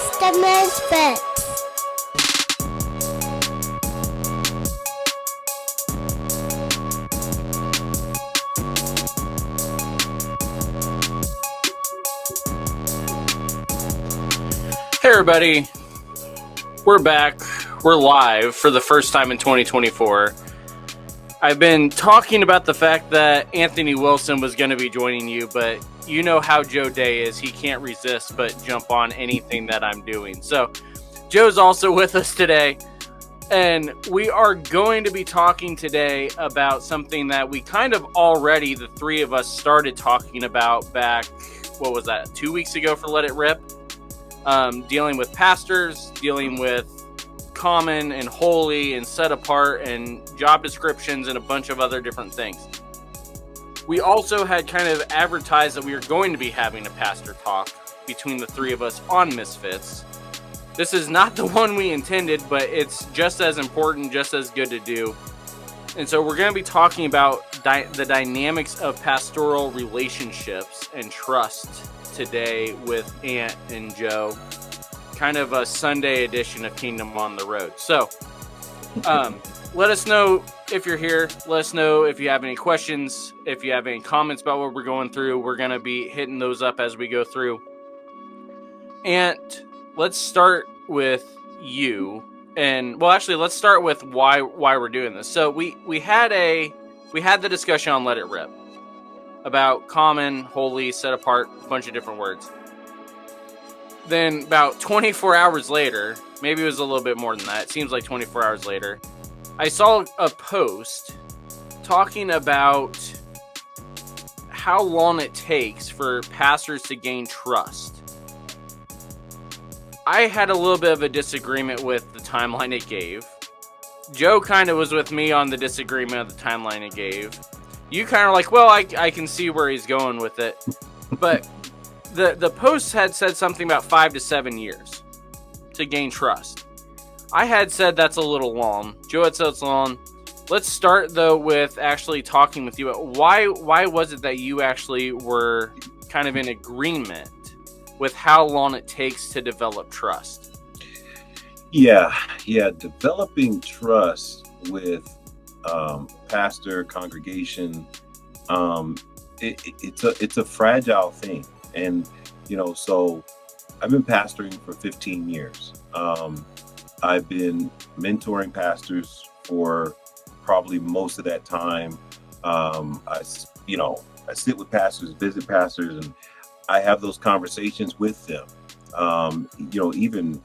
It's the Misfits. Hey everybody, we're back. We're live for the first time in 2024. I've been talking about the fact that Anthony Wilson was going to be joining you, but you know how Joe Dea is. He can't resist but jump on anything that I'm doing. So Joe's also with us today, and we are going to be talking today about something that we kind of already, the three of us, started talking about back, 2 weeks ago for Let It Rip? Dealing with pastors, dealing with common and holy and set apart and job descriptions and a bunch of other different things. We also had kind of advertised that we were going to be having a pastor talk between the three of us on Misfits. This is not the one we intended, but it's just as important, just as good to do. And so we're going to be talking about the dynamics of pastoral relationships and trust today with Ant and Joe. Kind of a Sunday edition of Kingdom on the Road. So let us know if you're here. Let us know if you have any questions, if you have any comments about what we're going through. We're going to be hitting those up as we go through. And let's start with you. And well, actually, let's start with why we're doing this. So we had the discussion on Let It Rip about common, holy, set apart, a bunch of different words. Then about 24 hours later, maybe it was a little bit more than that, it seems like 24 hours later, I saw a post talking about how long it takes for pastors to gain trust. I had a little bit of a disagreement with the timeline it gave. Joe kind of was with me on the disagreement of the timeline it gave. You kind of like, well, I can see where he's going with it. But the post had said something about 5 to 7 years to gain trust. I had said that's a little long. Joe had said it's long. Let's start, though, with actually talking with you. Why was it that you actually were kind of in agreement with how long it takes to develop trust? Yeah. Developing trust with pastor, congregation, it's a fragile thing. And, so I've been pastoring for 15 years. I've been mentoring pastors for probably most of that time. I sit with pastors, visit pastors, and I have those conversations with them. Even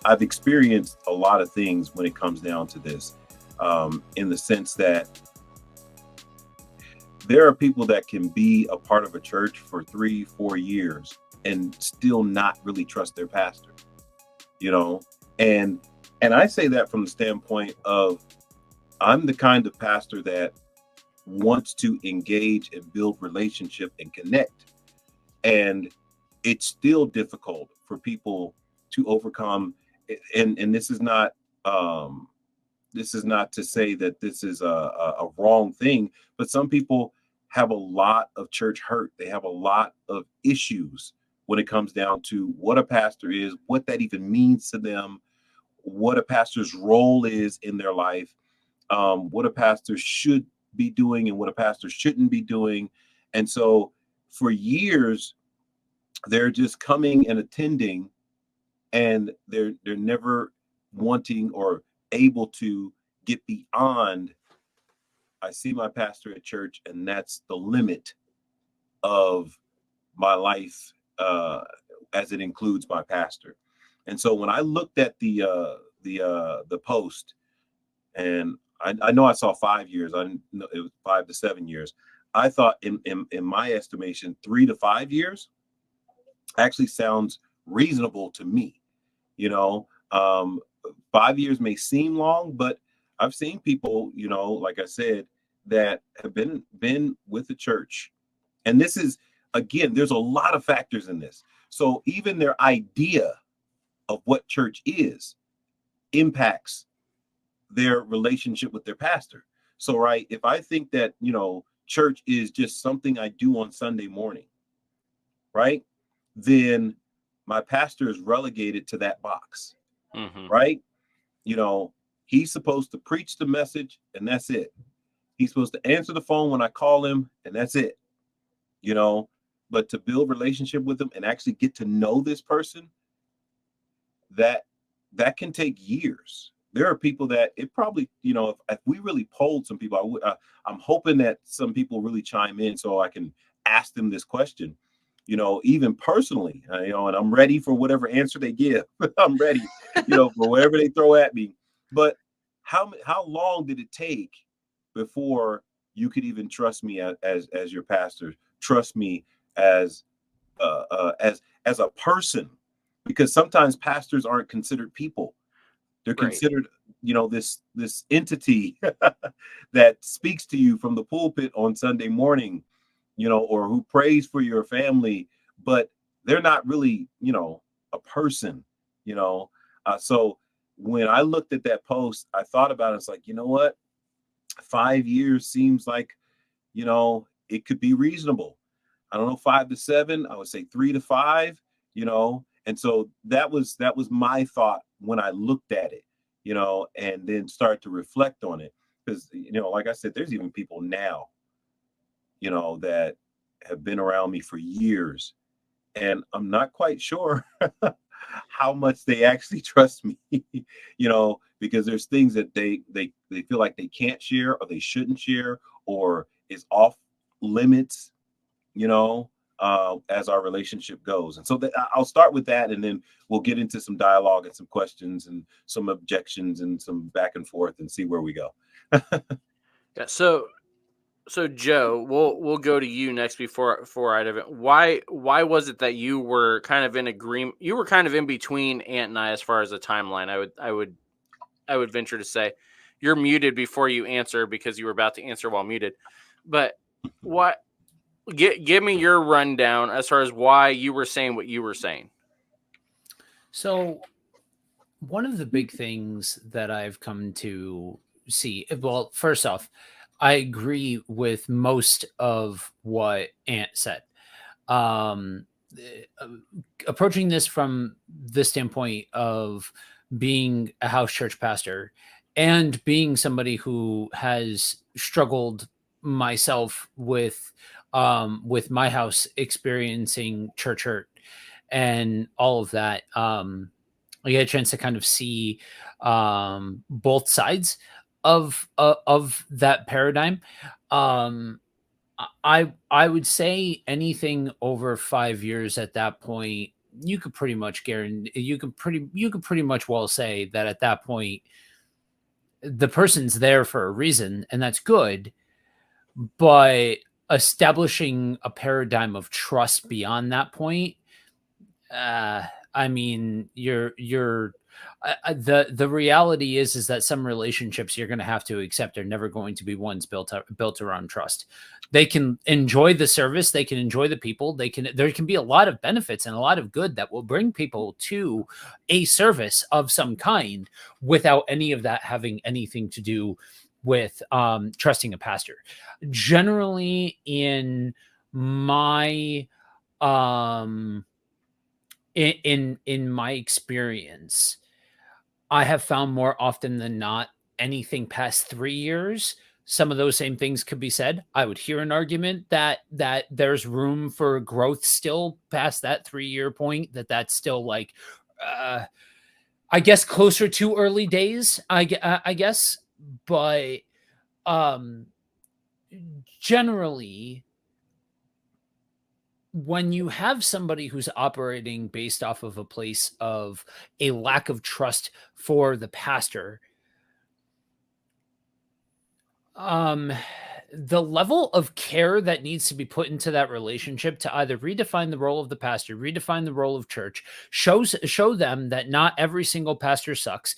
I've experienced a lot of things when it comes down to this, in the sense that there are people that can be a part of a church for 3-4 years and still not really trust their pastor, and I say that from the standpoint of I'm the kind of pastor that wants to engage and build relationship and connect. And it's still difficult for people to overcome. And this is not to say that this is a wrong thing, but some people have a lot of church hurt. They have a lot of issues when it comes down to what a pastor is, what that even means to them, what a pastor's role is in their life, what a pastor should be doing and what a pastor shouldn't be doing. And so for years, they're just coming and attending, and they're never wanting or able to get beyond, I see my pastor at church, and that's the limit of my life, as it includes my pastor. And so when I looked at the post, and I know I saw 5 years, I didn't know it was 5 to 7 years. I thought in my estimation, 3 to 5 years actually sounds reasonable to me. 5 years may seem long, but I've seen people, like I said, that have been with the church. And this is, again, there's a lot of factors in this. So even their idea of what church is impacts their relationship with their pastor. So, right, if I think that, church is just something I do on Sunday morning, right, then my pastor is relegated to that box, Mm-hmm. right? You know, he's supposed to preach the message and that's it. He's supposed to answer the phone when I call him and that's it. You know, but to build relationship with them and actually get to know this person, that can take years. There are people that it probably, you know, if we really polled some people, I'm hoping that some people really chime in so I can ask them this question, you know, even personally, you know, and I'm ready for whatever answer they give. I'm ready, you know, for whatever they throw at me. But how long did it take before you could even trust me as your pastor, trust me as as a person, because sometimes pastors aren't considered people. They're Right. considered, you know, this entity that speaks to you from the pulpit on Sunday morning, you know, or who prays for your family, but they're not really, you know, a person, you know. So when I looked at that post, I thought about it. It's like, you know what, 5 years seems like, you know, it could be reasonable. I don't know, 5 to 7. I would say 3 to 5, you know. And so that was my thought when I looked at it, you know, and then start to reflect on it. Because, you know, like I said, there's even people now, you know, that have been around me for years. And I'm not quite sure how much they actually trust me, you know, because there's things that they feel like they can't share or they shouldn't share or is off limits, you know, as our relationship goes. And so I'll start with that, and then we'll get into some dialogue and some questions and some objections and some back and forth and see where we go. Yeah. So Joe, we'll go to you next before I dive in. Why was it that you were kind of in agreement? You were kind of in between Ant and I as far as the timeline. I would venture to say you're muted before you answer because you were about to answer while muted. But what? Give me your rundown as far as why you were saying what you were saying. So, one of the big things that I've come to see, well, first off, I agree with most of what Ant said. Um, uh, Approaching this from the standpoint of being a house church pastor and being somebody who has struggled myself with my house experiencing church hurt and all of that. I get a chance to kind of see both sides of that paradigm. Um, I would say anything over 5 years at that point, you could pretty much guarantee you could pretty much well say that at that point the person's there for a reason, and that's good. But establishing a paradigm of trust beyond that point, uh, I mean, you're the reality is that some relationships you're going to have to accept are never going to be ones built around trust. They can enjoy the service, they can enjoy the people, there can be a lot of benefits and a lot of good that will bring people to a service of some kind without any of that having anything to do with trusting a pastor. Generally, in my um in my experience, I have found more often than not anything past 3 years. Some of those same things could be said. I would hear an argument that there's room for growth still past that 3 year point. That's still like, uh, I guess closer to early days. I guess, but um, generally, when you have somebody who's operating based off of a place of a lack of trust for the pastor, um the level of care that needs to be put into that relationship to either redefine the role of the pastor, redefine the role of church, show them that not every single pastor sucks,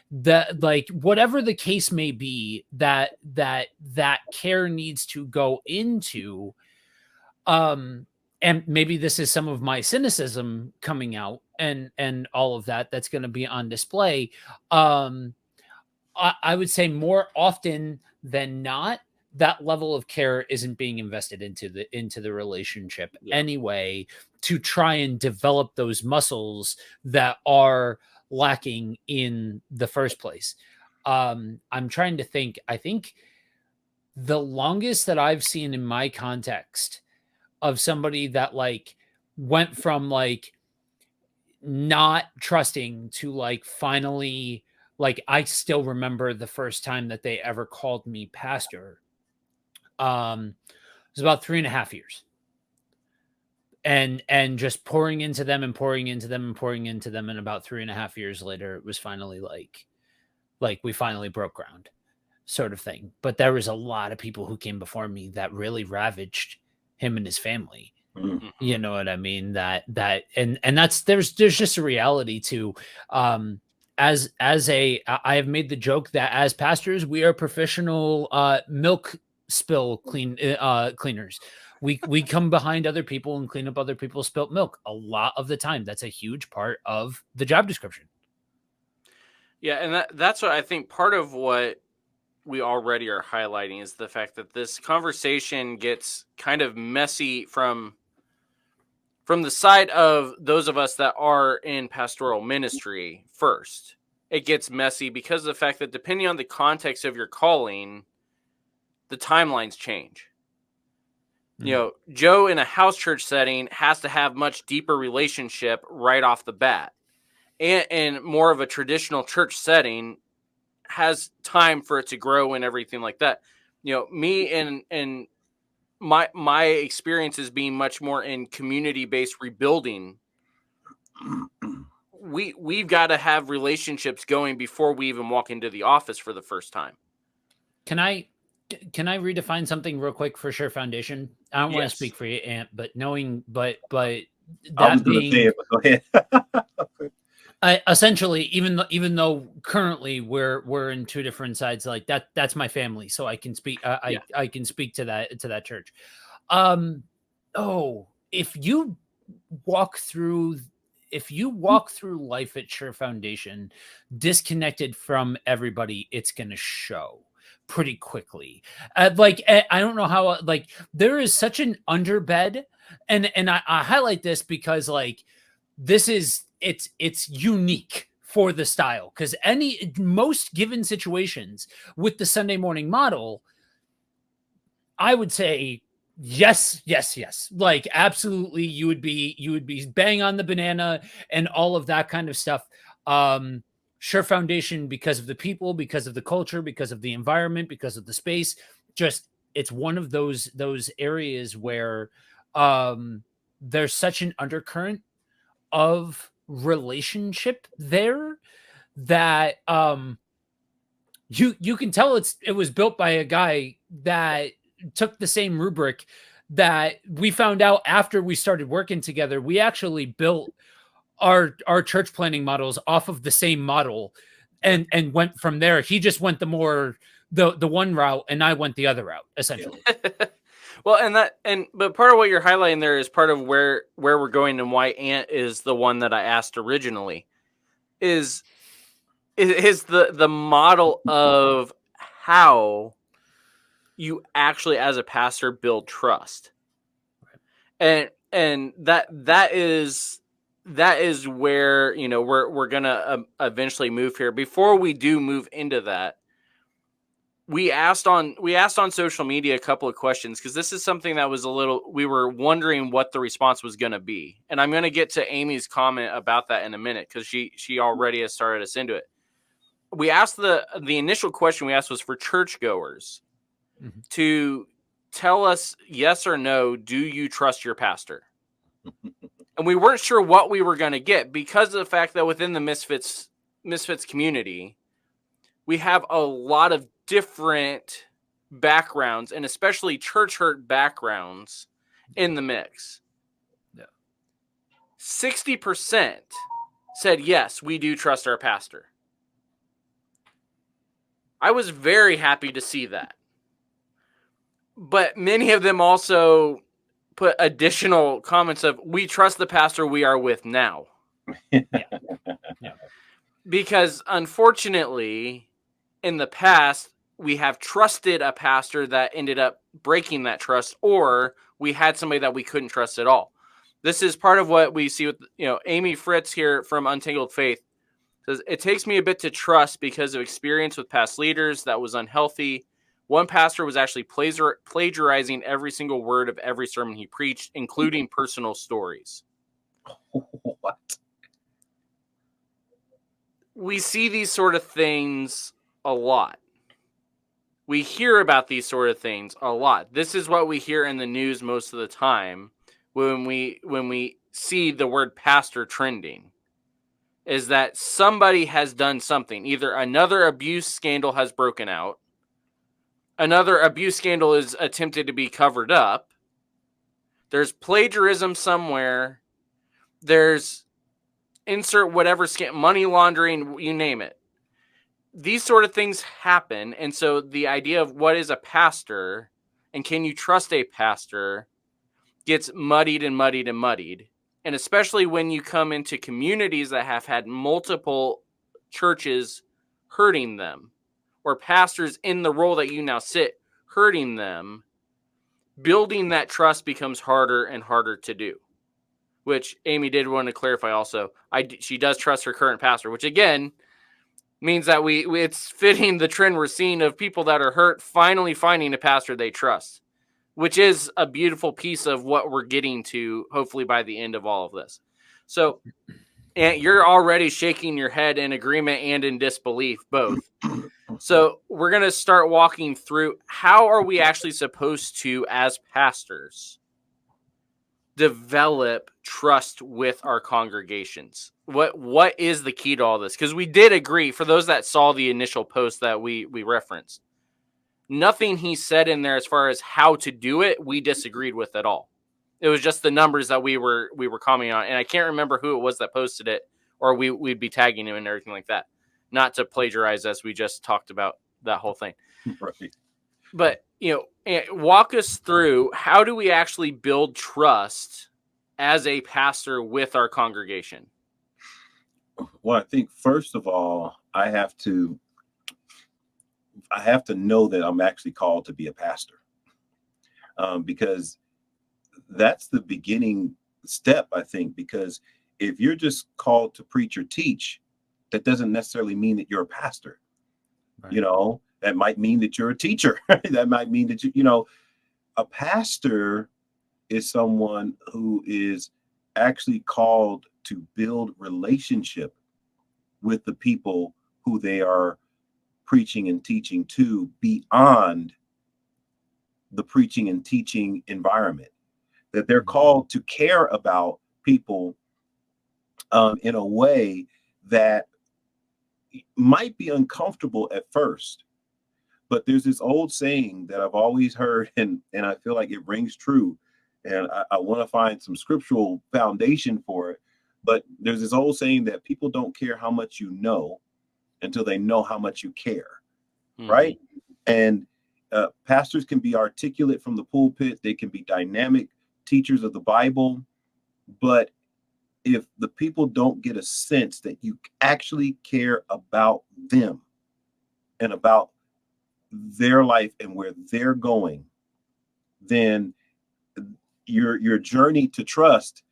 that like whatever the case may be, that care needs to go into. And maybe this is some of my cynicism coming out and all of that's going to be on display. I would say more often than not, that level of care isn't being invested into the relationship anyway, to try and develop those muscles that are lacking in the first place. I'm trying to think. I think the longest that I've seen in my context of somebody that like went from like not trusting to like finally, like, I still remember the first time that they ever called me pastor. It was about 3.5 years. And just pouring into them and pouring into them and pouring into them. And about 3.5 years later, it was finally like we finally broke ground, sort of thing. But there was a lot of people who came before me that really ravaged him and his family. Mm. You know what I mean? And that's, there's just a reality to, I have made the joke that as pastors, we are professional milk spill cleaners. We come behind other people and clean up other people's spilt milk a lot of the time. That's a huge part of the job description. Yeah, and that's what I think part of what we already are highlighting is the fact that this conversation gets kind of messy from the side of those of us that are in pastoral ministry first. It gets messy because of the fact that depending on the context of your calling, the timelines change. You know, Joe in a house church setting has to have much deeper relationship right off the bat. And more of a traditional church setting has time for it to grow and everything like that. You know, me and my experiences being much more in community-based rebuilding, we've got to have relationships going before we even walk into the office for the first time. Can I redefine something real quick for Sure Foundation? I don't want to speak for you, Ant, but that I was going to say it, but go ahead. Essentially, even though currently we're in two different sides, like that's my family, so I can speak. I can speak to that church. If you walk through life at Sure Foundation disconnected from everybody, it's going to show pretty quickly. I don't know how, like, there is such an underbed, and I highlight this because like this is it's unique for the style, because most given situations with the Sunday morning model, I would say yes, like absolutely, you would be bang on the banana and all of that kind of stuff. Sure Foundation, because of the people, because of the culture, because of the environment, because of the space, just it's one of those areas where there's such an undercurrent of relationship there that you can tell it was built by a guy that took the same rubric that we found out after we started working together. We actually built our church planning models off of the same model and went from there. He just went the one route and I went the other route, essentially. Well, but part of what you're highlighting there is part of where we're going, and why Ant is the one that I asked originally is the model of how you actually as a pastor build trust. And that is where, you know, we're gonna eventually move here. Before we do move into that, we asked on social media a couple of questions, because this is something that was we were wondering what the response was going to be. And I'm going to get to Amy's comment about that in a minute, because she already has started us into it. We asked the initial question we asked was for churchgoers to tell us yes or no, do you trust your pastor? And we weren't sure what we were going to get, because of the fact that within the Misfits community, we have a lot of different backgrounds, and especially church hurt backgrounds in the mix. Yeah. 60% said, yes, we do trust our pastor. I was very happy to see that. But many of them also put additional comments of, we trust the pastor we are with now. Yeah. Because unfortunately, in the past, we have trusted a pastor that ended up breaking that trust, or we had somebody that we couldn't trust at all. This is part of what we see with, Amy Fritz here from Untangled Faith says, it takes me a bit to trust because of experience with past leaders that was unhealthy. One pastor was actually plagiarizing every single word of every sermon he preached, including personal stories. What? We see these sort of things a lot. We hear about these sort of things a lot. This is what we hear in the news most of the time when we see the word pastor trending, is that somebody has done something. Either another abuse scandal has broken out, another abuse scandal is attempted to be covered up, there's plagiarism somewhere, there's insert whatever money laundering, you name it. These sort of things happen. And so the idea of what is a pastor and can you trust a pastor gets muddied and muddied and muddied. And especially when you come into communities that have had multiple churches hurting them, or pastors in the role that you now sit hurting them, building that trust becomes harder and harder to do. Which Amy did want to clarify also. She does trust her current pastor, which again means that it's fitting the trend we're seeing of people that are hurt finally finding a pastor they trust, which is a beautiful piece of what we're getting to, hopefully by the end of all of this. So, and you're already shaking your head in agreement and in disbelief, both. So we're going to start walking through, how are we actually supposed to, as pastors, develop trust with our congregations? What is the key to all this? Because we did agree, for those that saw the initial post that we referenced, nothing he said in there as far as how to do it, we disagreed with at all. It was just the numbers that we were commenting on. And I can't remember who it was that posted it, or we'd be tagging him and everything like that. Not to plagiarize, as we just talked about that whole thing. Right. But, walk us through, how do we actually build trust as a pastor with our congregation? Well, I think first of all, I have to know that I'm actually called to be a pastor, because that's the beginning step, I think. Because if you're just called to preach or teach, that doesn't necessarily mean that you're a pastor. Right. That might mean that you're a teacher. That might mean that a pastor is someone who is actually called to build relationship with the people who they are preaching and teaching to, beyond the preaching and teaching environment. That they're called to care about people in a way that might be uncomfortable at first. But there's this old saying that I've always heard, and I feel like it rings true. And I want to find some scriptural foundation for it. But there's this old saying that people don't care how much you know until they know how much you care. Mm-hmm. Right? And pastors can be articulate from the pulpit. They can be dynamic teachers of the Bible. But if the people don't get a sense that you actually care about them and about their life and where they're going, then your journey to trust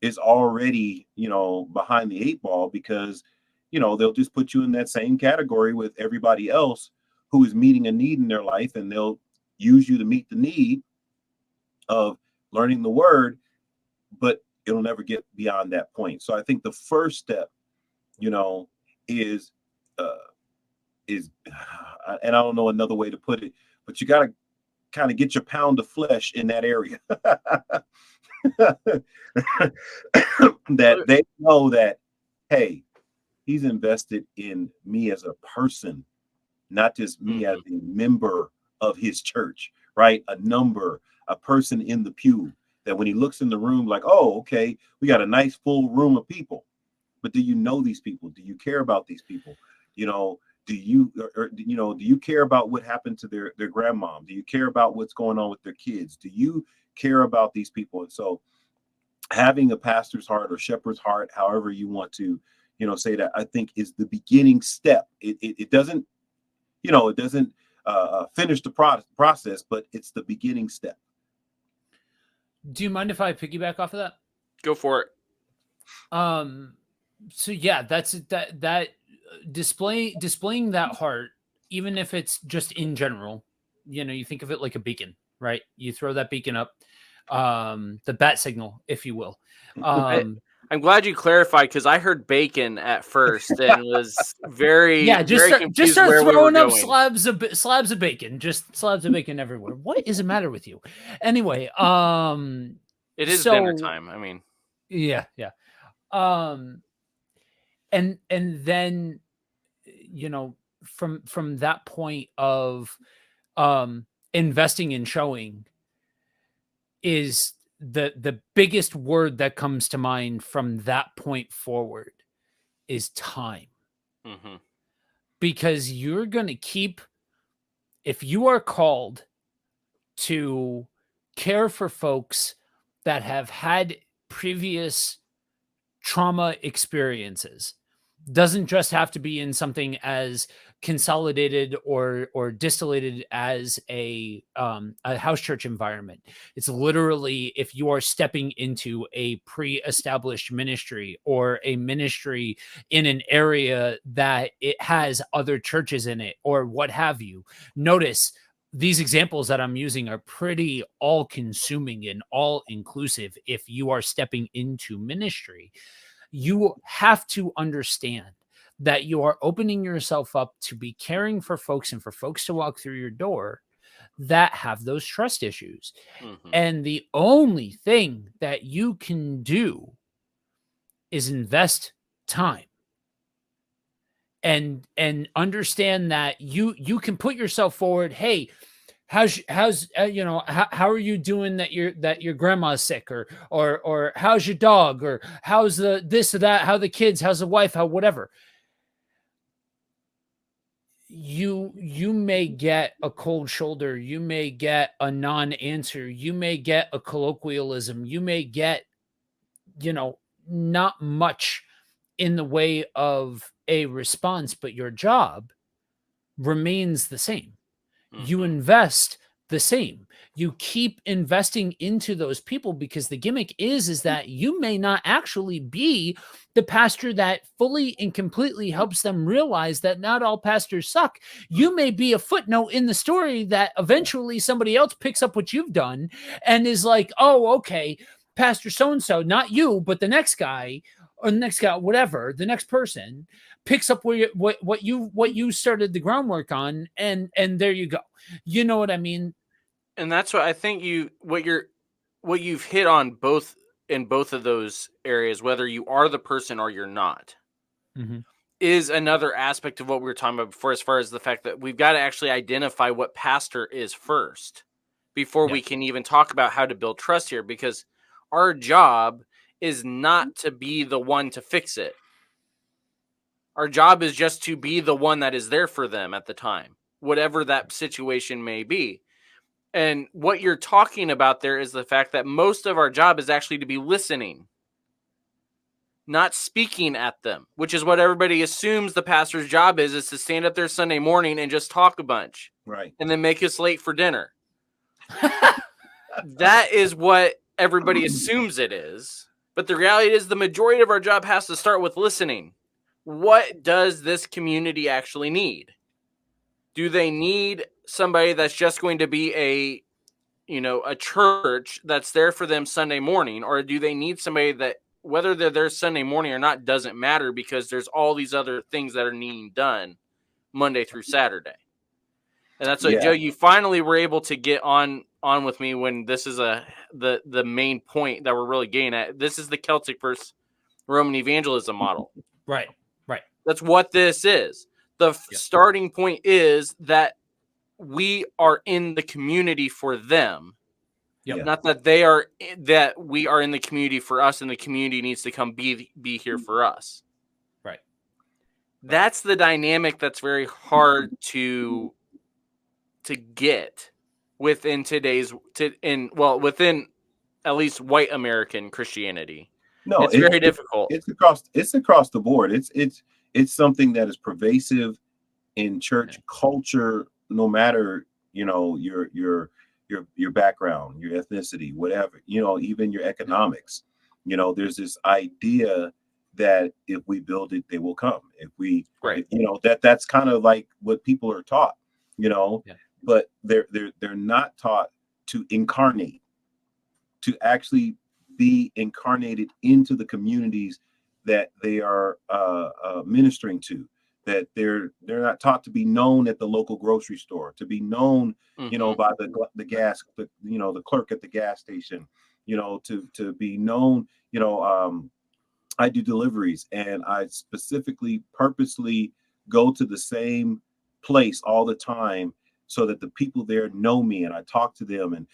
is already, behind the 8 ball, because, they'll just put you in that same category with everybody else who is meeting a need in their life, and they'll use you to meet the need of learning the word, but it'll never get beyond that point. So I think the first step, is, and I don't know another way to put it, but you got to kind of get your pound of flesh in that area. That they know that, hey, he's invested in me as a person, not just me as a member of his church, right? A person in the pew, that when he looks in the room, like, oh, okay, we got a nice full room of people. But do you know these people? Do you care about these people? Do you care about what happened to their grandmom? Do you care about what's going on with their kids? Do you care about these people? And so having a pastor's heart or shepherd's heart, however you want to, say that, I think is the beginning step. It doesn't finish the process, but it's the beginning step. Do you mind if I piggyback off of that? Go for it. So yeah, that's that displaying that heart, even if it's just in general, you think of it like a beacon, right? You throw that beacon up, the bat signal, if you will. I'm glad you clarified, because I heard bacon at first and was very just start where throwing we up going. slabs of bacon, just slabs of bacon everywhere. What is the matter with you? Anyway, it is dinner time. I mean, yeah. And then from that point of investing in showing is the biggest word that comes to mind from that point forward is time. mm-hmm. Because you're going to keep, if you are called to care for folks that have had previous trauma experiences, doesn't just have to be in something as consolidated or distillated as a house church environment. It's literally, if you are stepping into a pre-established ministry or a ministry in an area that it has other churches in it or what have you. Notice these examples that I'm using are pretty all-consuming and all-inclusive. If you are stepping into ministry, you have to understand that you are opening yourself up to be caring for folks and for folks to walk through your door that have those trust issues. Mm-hmm. And the only thing that you can do is invest time and understand that you can put yourself forward. Hey, how's how are you doing that your grandma's sick, or how's your dog, or how's the this or that, how the kids, how's the wife, how whatever. You may get a cold shoulder, you may get a non-answer, you may get a colloquialism, you may get not much in the way of a response, but your job remains the same. Mm-hmm. You invest the same. You keep investing into those people, because the gimmick is that you may not actually be the pastor that fully and completely helps them realize that not all pastors suck. You may be a footnote in the story that eventually somebody else picks up what you've done and is like, oh, okay, Pastor so-and-so, not you, but the next guy, or the next guy, whatever, the next person picks up where what you started the groundwork on, and there you go. You know what I mean? And that's what I think what you've hit on both in both of those areas, whether you are the person or you're not, mm-hmm. is another aspect of what we were talking about before, as far as the fact that we've got to actually identify what pastor is first before we can even talk about how to build trust here, because our job is not to be the one to fix it. Our job is just to be the one that is there for them at the time, whatever that situation may be. And what you're talking about there is the fact that most of our job is actually to be listening, not speaking at them, which is what everybody assumes the pastor's job is to stand up there Sunday morning and just talk a bunch. Right. And then make us late for dinner. That is what everybody assumes it is. But the reality is the majority of our job has to start with listening. What does this community actually need? Do they need somebody that's just going to be a church that's there for them Sunday morning? Or do they need somebody that, whether they're there Sunday morning or not, doesn't matter, because there's all these other things that are needing done Monday through Saturday? And that's what, Joe, you finally were able to get on with me when this is the main point that we're really getting at. This is the Celtic versus Roman evangelism model. Right. That's what this is. The starting point is that we are in the community for them. Yep. Not that we are in the community for us, and the community needs to come be here for us. Right. That's the dynamic that's very hard to get within within at least white American Christianity. No, it's very difficult. It's across the board. It's something that is pervasive in church culture no matter, your background, your ethnicity, whatever, even your economics, there's this idea that if we build it, they will come. If we, Right. that's kind of like what people are taught, Yeah. but they're not taught to incarnate, to actually be incarnated into the communities that they are ministering to. That they're not taught to be known at the local grocery store, to be known, by the gas, the clerk at the gas station, to be known, I do deliveries, and I specifically, purposely go to the same place all the time so that the people there know me, and I talk to them, and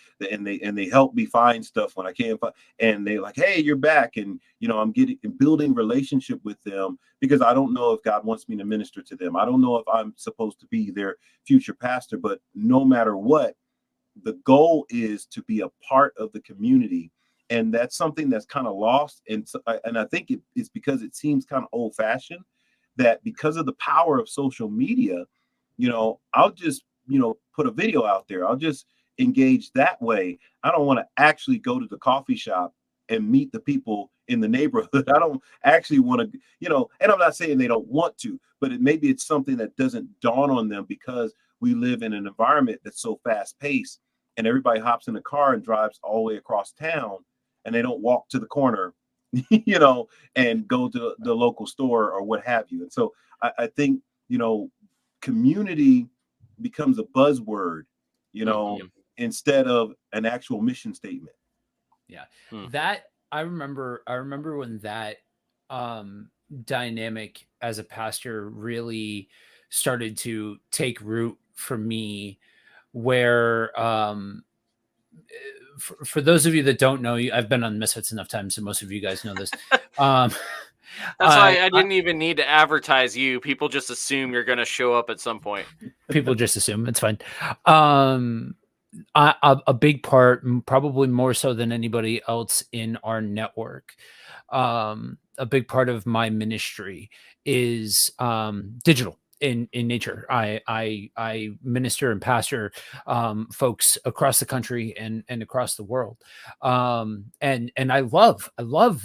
they help me find stuff when I can't find, and they like, hey, you're back, and I'm getting and building relationship with them, because I don't know if God wants me to minister to them. I don't know if I'm supposed to be their future pastor, but no matter what, the goal is to be a part of the community. And that's something that's kind of lost, and I think it's because it seems kind of old fashioned, that because of the power of social media, I'll just put a video out there, I'll just engage that way. I don't want to actually go to the coffee shop and meet the people in the neighborhood. I don't actually want to, and I'm not saying they don't want to, but maybe it's something that doesn't dawn on them, because we live in an environment that's so fast paced, and everybody hops in a car and drives all the way across town, and they don't walk to the corner, and go to the local store or what have you. And so I think, community becomes a buzzword, instead of an actual mission statement. Yeah. That I remember when that dynamic as a pastor really started to take root for me, where for those of you that don't know, I've been on Misfits enough times, so most of you guys know this. That's why I didn't even need to advertise you. People just assume you're going to show up at some point. People just assume it's fine. A big part, probably more so than anybody else in our network, a big part of my ministry is digital in nature. I minister and pastor folks across the country and across the world, and I love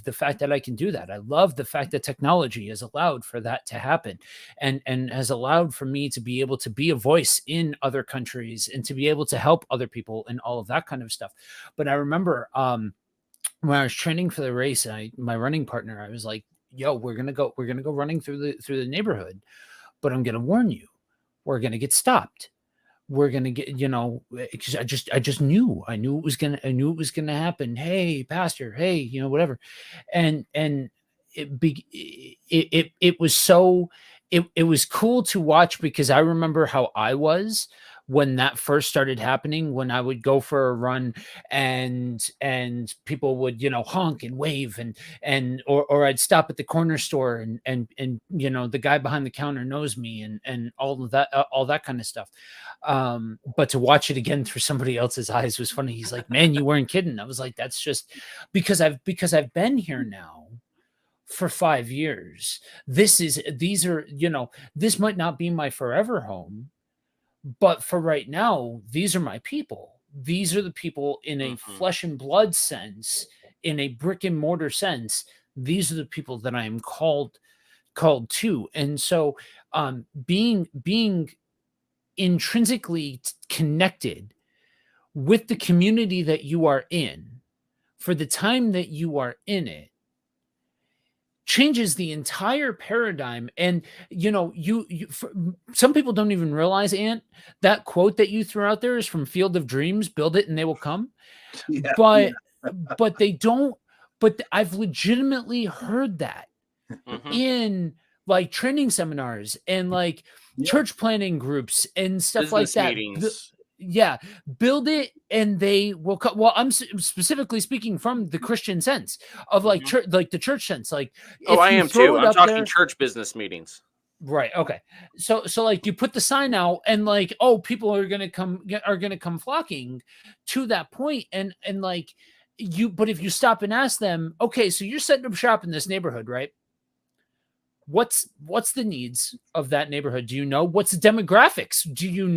the fact that I can do that. I love the fact that technology has allowed for that to happen, and has allowed for me to be able to be a voice in other countries and to be able to help other people and all of that kind of stuff. But I remember when I was training for the race, my running partner, I was like, yo, we're gonna go running through the neighborhood, but I'm gonna warn you, we're gonna get stopped. We're gonna get, because I knew it was gonna happen. Hey, pastor, hey, whatever. And it was so, it was cool to watch, because I remember how I was when that first started happening, when I would go for a run and people would, honk and wave, or I'd stop at the corner store, and the guy behind the counter knows me, and all of that, all that kind of stuff. But to watch it again through somebody else's eyes was funny. He's like, man, you weren't kidding. I was like, that's just because I've been here now for 5 years. These are, this might not be my forever home, but for right now, these are my people. These are the people in a flesh and blood sense, in a brick and mortar sense. These are the people that I am called to. And so being intrinsically connected with the community that you are in for the time that you are in it changes the entire paradigm. And some people don't even realize, Ant, that quote that you threw out there is from Field of Dreams: build it and they will come. Yeah, but they don't, but I've legitimately heard that in like training seminars and like church planning groups and stuff Business like that. Meetings. Build it and they will come. Well, I'm specifically speaking from the Christian sense of like church, like the church sense. Like, I am too. I'm talking church business meetings. Right. Okay. So like you put the sign out and like, people are gonna come flocking to that point, and like but if you stop and ask them, okay, so you're setting up shop in this neighborhood, right? what's the needs of that neighborhood? Do you know what's the demographics? Do you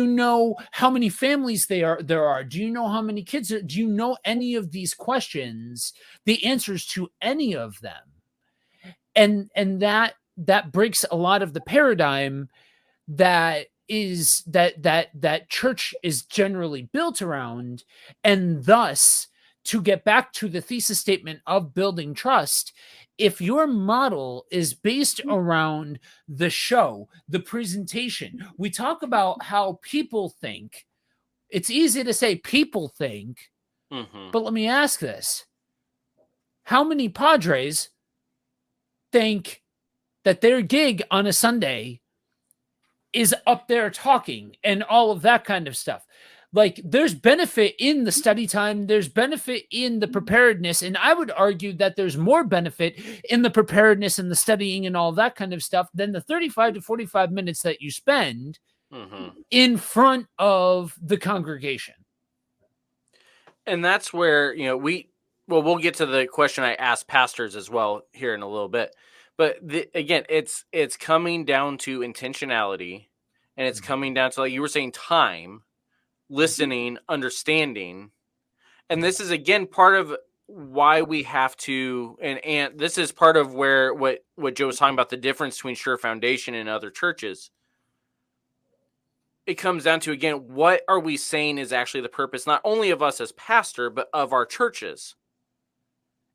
know how many families there are? Do you know how many kids? Do you know any of these questions, the answers to any of them? And that breaks a lot of the paradigm that church is generally built around. And thus, to get back to the thesis statement of building trust, if your model is based around the show, the presentation, we talk about how people think. It's easy to say people think, but let me ask this. How many Padres think that their gig on a Sunday is up there talking and all of that kind of stuff? Like, there's benefit in the study time, there's benefit in the preparedness, and I would argue that there's more benefit in the preparedness and the studying and all that kind of stuff than the 35 to 45 minutes that you spend in front of the congregation. And that's where, we'll get to the question I asked pastors as well here in a little bit. But again, it's coming down to intentionality, and it's coming down to, like you were saying, time, listening, understanding. And this is, again, part of why we have to, and this is part of where what Joe was talking about, the difference between Sure Foundation and other churches. It comes down to, again, what are we saying is actually the purpose, not only of us as pastor, but of our churches?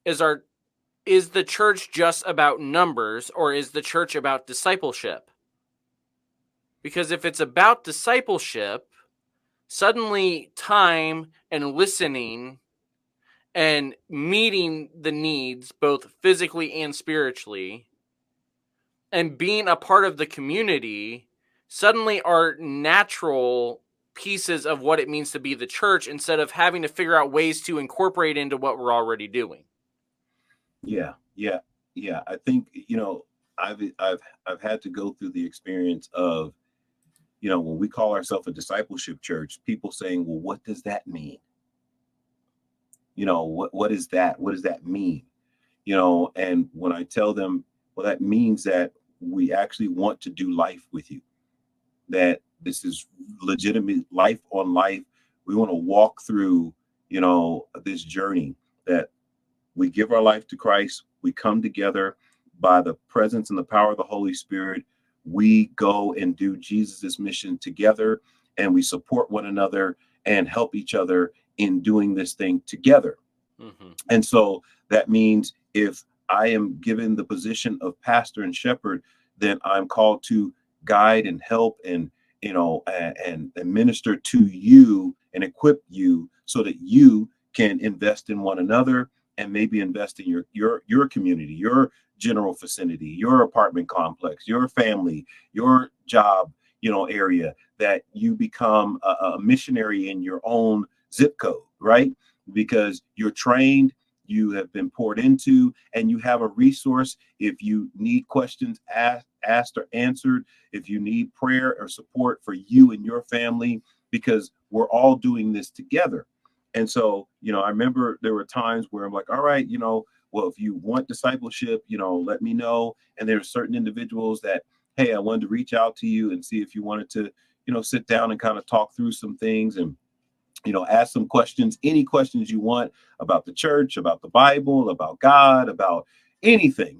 Is the church just about numbers, or is the church about discipleship? Because if it's about discipleship, suddenly time and listening and meeting the needs, both physically and spiritually, and being a part of the community, suddenly are natural pieces of what it means to be the church, instead of having to figure out ways to incorporate into what we're already doing. Yeah. I think, I've had to go through the experience of, when we call ourselves a discipleship church, people saying, well, what does that mean? What is that? What does that mean? And when I tell them, well, that means that we actually want to do life with you, that this is legitimate life on life. We want to walk through, this journey, that we give our life to Christ. We come together by the presence and the power of the Holy Spirit. We go and do Jesus's mission together, and we support one another and help each other in doing this thing together. And so that means if I am given the position of pastor and shepherd, then I'm called to guide and help and minister to you and equip you so that you can invest in one another, and maybe invest in your community, your general vicinity, your apartment complex, your family, your job, area, that you become a missionary in your own zip code, right? Because you're trained, you have been poured into, and you have a resource. If you need questions asked or answered, if you need prayer or support for you and your family, because we're all doing this together. And so, I remember there were times where I'm like, all right, well, if you want discipleship, let me know. And there are certain individuals that, hey, I wanted to reach out to you and see if you wanted to, sit down and kind of talk through some things and, ask some questions, any questions you want about the church, about the Bible, about God, about anything,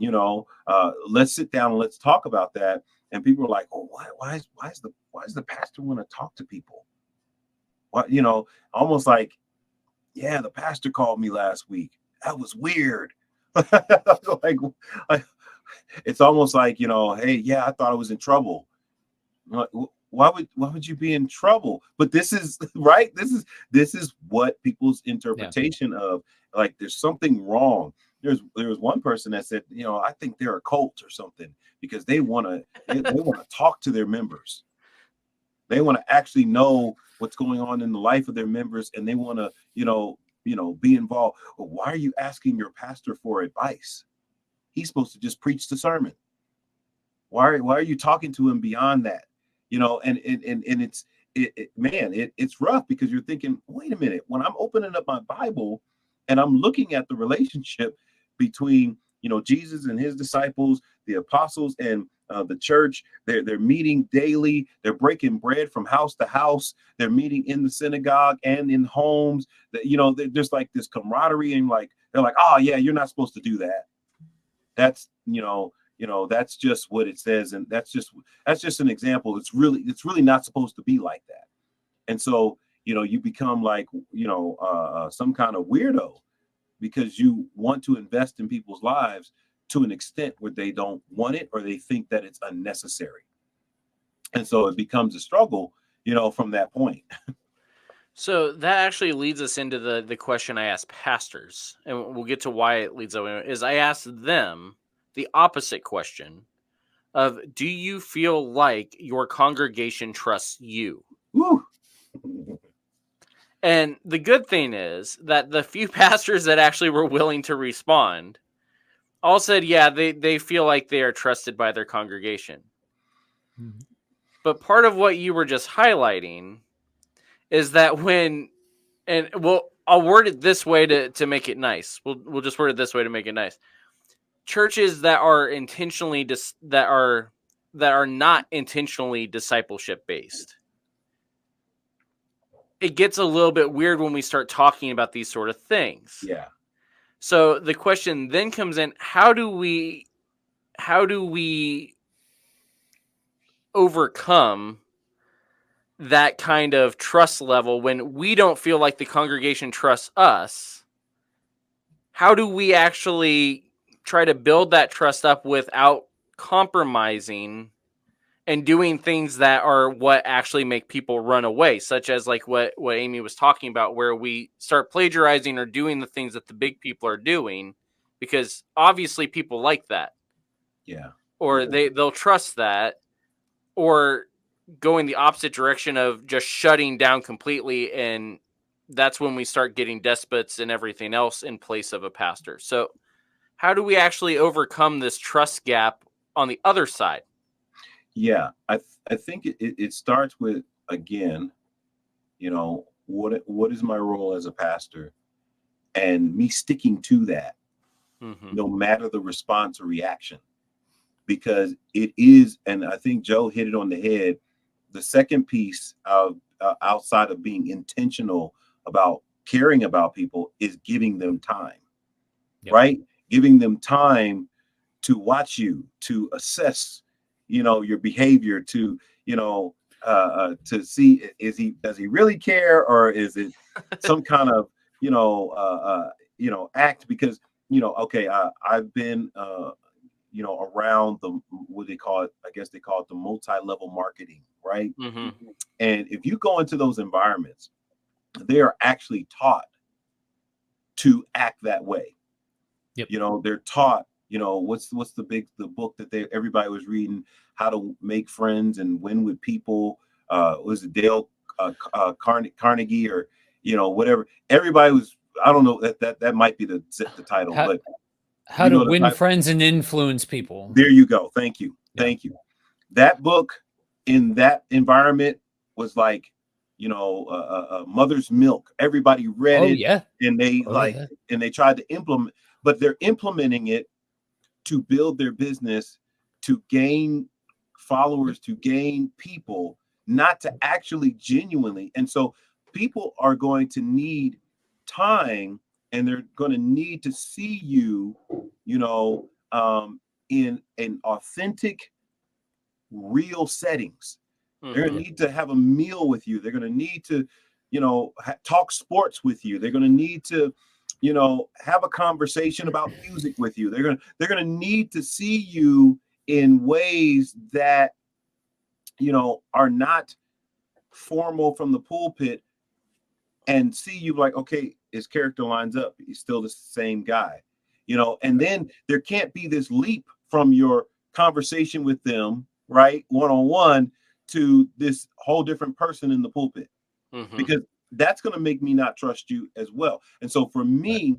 let's sit down and let's talk about that. And people are like, oh, why is the pastor want to talk to people? What, almost like, yeah, the pastor called me last week. That was weird. like, it's almost like, hey, yeah, I thought I was in trouble. Why would you be in trouble? But this is right. This is what people's interpretation of, like, there's something wrong. There was one person that said, I think they're a cult or something, because they want to talk to their members. They want to actually know what's going on in the life of their members, and they want to, be involved. Well, why are you asking your pastor for advice? He's supposed to just preach the sermon. Why are you talking to him beyond that? And it's rough, because you're thinking, wait a minute, when I'm opening up my Bible and I'm looking at the relationship between, Jesus and his disciples, the apostles, and the church, they're meeting daily. They're breaking bread from house to house. They're meeting in the synagogue and in homes. That there's like this camaraderie, and like they're like, oh yeah, you're not supposed to do that. That's that's just what it says, and that's just an example. It's really not supposed to be like that. And so you become like some kind of weirdo because you want to invest in people's lives to an extent where they don't want it or they think that it's unnecessary. And so it becomes a struggle, from that point. So that actually leads us into the question I asked pastors, and we'll get to why it leads away. Is I asked them the opposite question of, do you feel like your congregation trusts you? Woo. And the good thing is that the few pastors that actually were willing to respond all said, yeah, they feel like they are trusted by their congregation. Mm-hmm. But part of what you were just highlighting is that I'll word it this way to make it nice. We'll just word it this way to make it nice. Churches that are intentionally that are not intentionally discipleship based, it gets a little bit weird when we start talking about these sort of things. Yeah. So the question then comes in: how do we overcome that kind of trust level when we don't feel like the congregation trusts us? How do we actually try to build that trust up without compromising and doing things that are what actually make people run away, such as like what Amy was talking about, where we start plagiarizing or doing the things that the big people are doing, because obviously people like that. Yeah. Or they'll trust that, or going the opposite direction of just shutting down completely, and that's when we start getting despots and everything else in place of a pastor. So how do we actually overcome this trust gap on the other side? Yeah, I think it starts with, again, what is my role as a pastor, and me sticking to that, no matter the response or reaction, because it is, and I think Joe hit it on the head. The second piece of outside of being intentional about caring about people is giving them time, right? Giving them time to watch you, to assess your behavior, to to see, does he really care, or is it some kind of act? Because okay, I've been around what they call it, I guess they call it the multi-level marketing, right? And if you go into those environments, they are actually taught to act that way. They're taught, what's the book that everybody was reading, How to Make Friends and Win with People, was it Dale Carnegie, or whatever. Everybody was, I don't know, that might be the title, but How to Win Friends and Influence People. There you go. Thank you. That book in that environment was like mother's milk. Everybody read it. And they and they tried to implement, but they're implementing it to build their business, to gain followers, to gain people, not to actually genuinely. And so people are going to need time, and they're going to need to see you, in an authentic, real settings. They're going to need to have a meal with you. They're going to need to, talk sports with you. They're going to need to, have a conversation about music with you. They're going to need to see you in ways that, are not formal from the pulpit, and see you like, okay, his character lines up. He's still the same guy, and then there can't be this leap from your conversation with them, right, one-on-one, to this whole different person in the pulpit, because that's going to make me not trust you as well. And so for me,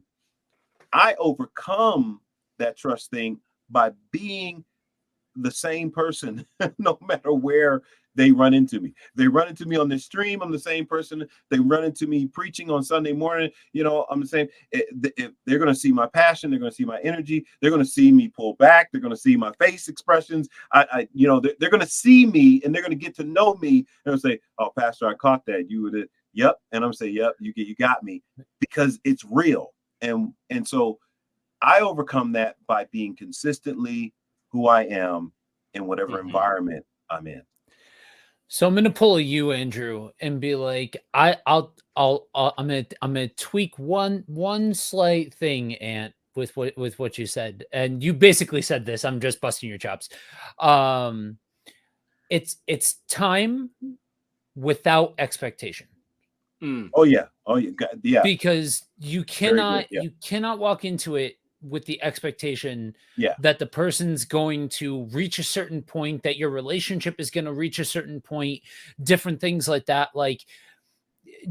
I overcome that trust thing by being the same person no matter where they run into me. They run into me on the stream. I'm the same person. They run into me preaching on Sunday morning. I'm the same. They're going to see my passion. They're going to see my energy. They're going to see me pull back. They're going to see my face expressions. They're going to see me, and they're going to get to know me. And they'll say, "Oh, Pastor, I caught that. You were yep." And I'm saying, "Yep, you got me," because it's real. And so I overcome that by being consistently who I am in whatever environment I'm in. So I'm gonna pull a you, Andrew, and be like, I'm gonna tweak one slight thing, Ant, with what you said, and you basically said this. I'm just busting your chops. It's time without expectation. Oh yeah, yeah. Because you cannot walk into it with the expectation that the person's going to reach a certain point, that your relationship is going to reach a certain point, different things like that. Like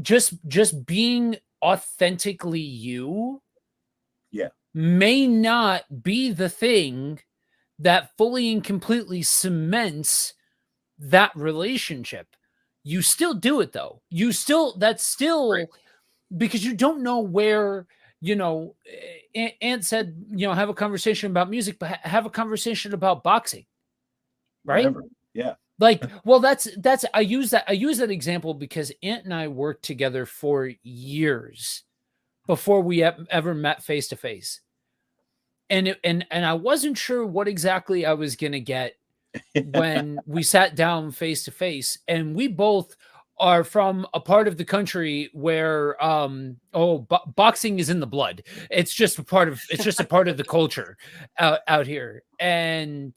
just being authentically you may not be the thing that fully and completely cements that relationship. You still do it though. That's still right. Because you don't know where, Ant said, have a conversation about music, but have a conversation about boxing. Right. Whatever. Yeah. Like, well, I use that example because Ant and I worked together for years before we ever met face to face. And I wasn't sure what exactly I was going to get when we sat down face to face, and we both are from a part of the country where boxing is in the blood. It's just a part of the culture out here. And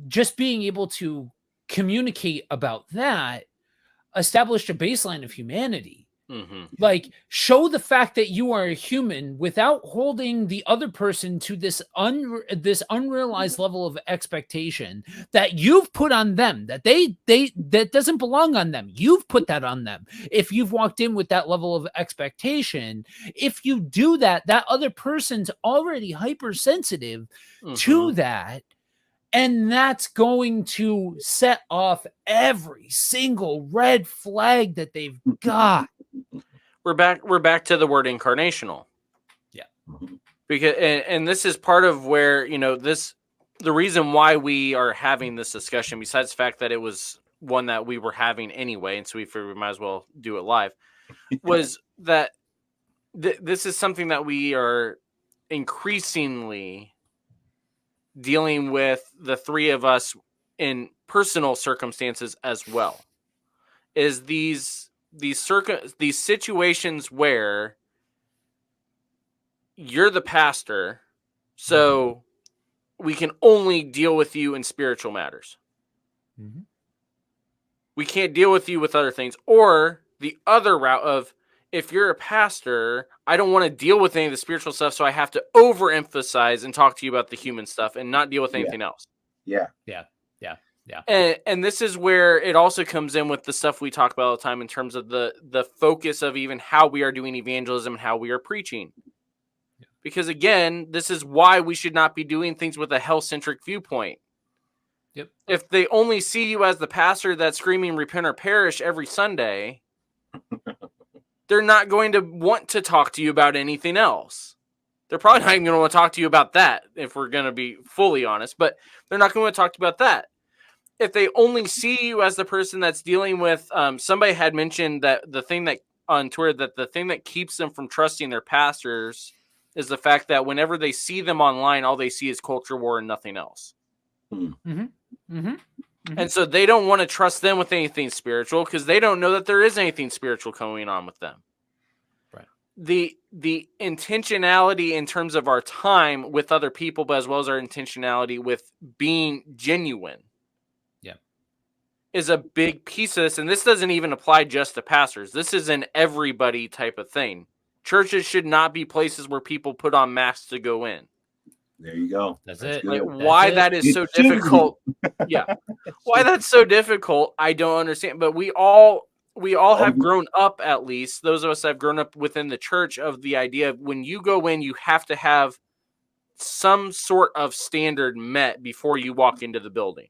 just being able to communicate about that established a baseline of humanity. Like, show the fact that you are a human without holding the other person to this unrealized level of expectation that you've put on them, that that doesn't belong on them. You've put that on them. If you've walked in with that level of expectation, if you do that, that other person's already hypersensitive to that. And that's going to set off every single red flag that they've got. We're back to the word incarnational. Yeah. Because and this is part of where, the reason why we are having this discussion, besides the fact that it was one that we were having anyway, and so we figured we might as well do it live, was that this is something that we are increasingly dealing with, the three of us, in personal circumstances as well, is these situations where you're the pastor, so we can only deal with you in spiritual matters. We can't deal with you with other things. Or the other route of, if you're a pastor, I don't want to deal with any of the spiritual stuff, so I have to overemphasize and talk to you about the human stuff and not deal with anything else. Yeah. And this is where it also comes in with the stuff we talk about all the time in terms of the focus of even how we are doing evangelism and how we are preaching. Yeah. Because again, this is why we should not be doing things with a hell-centric viewpoint. Yep. If they only see you as the pastor that's screaming repent or perish every Sunday, they're not going to want to talk to you about anything else. They're probably not even going to want to talk to you about that, if we're going to be fully honest, but they're not going to talk to you about that. If they only see you as the person that's dealing with, somebody had mentioned that the thing that on Twitter, that the thing that keeps them from trusting their pastors is the fact that whenever they see them online, all they see is culture war and nothing else. And so they don't want to trust them with anything spiritual because they don't know that there is anything spiritual going on with them. Right. The intentionality in terms of our time with other people, but as well as our intentionality with being genuine, is a big piece of this. And this doesn't even apply just to pastors. This is an everybody type of thing. Churches should not be places where people put on masks to go in. There you go. That's it. Like, why that is so difficult. Yeah. Why that's so difficult, I don't understand. But we all have grown up, at least those of us that have grown up within the church, of the idea of when you go in, you have to have some sort of standard met before you walk into the building.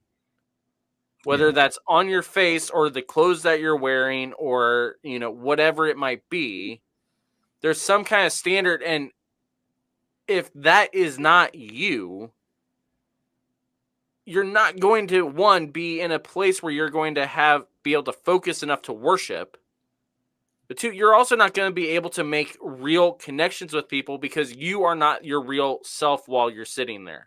whether that's on your face or the clothes that you're wearing or, whatever it might be. There's some kind of standard. And if that is not you, you're not going to, one, be in a place where you're going to be able to focus enough to worship. But two, you're also not going to be able to make real connections with people because you are not your real self while you're sitting there.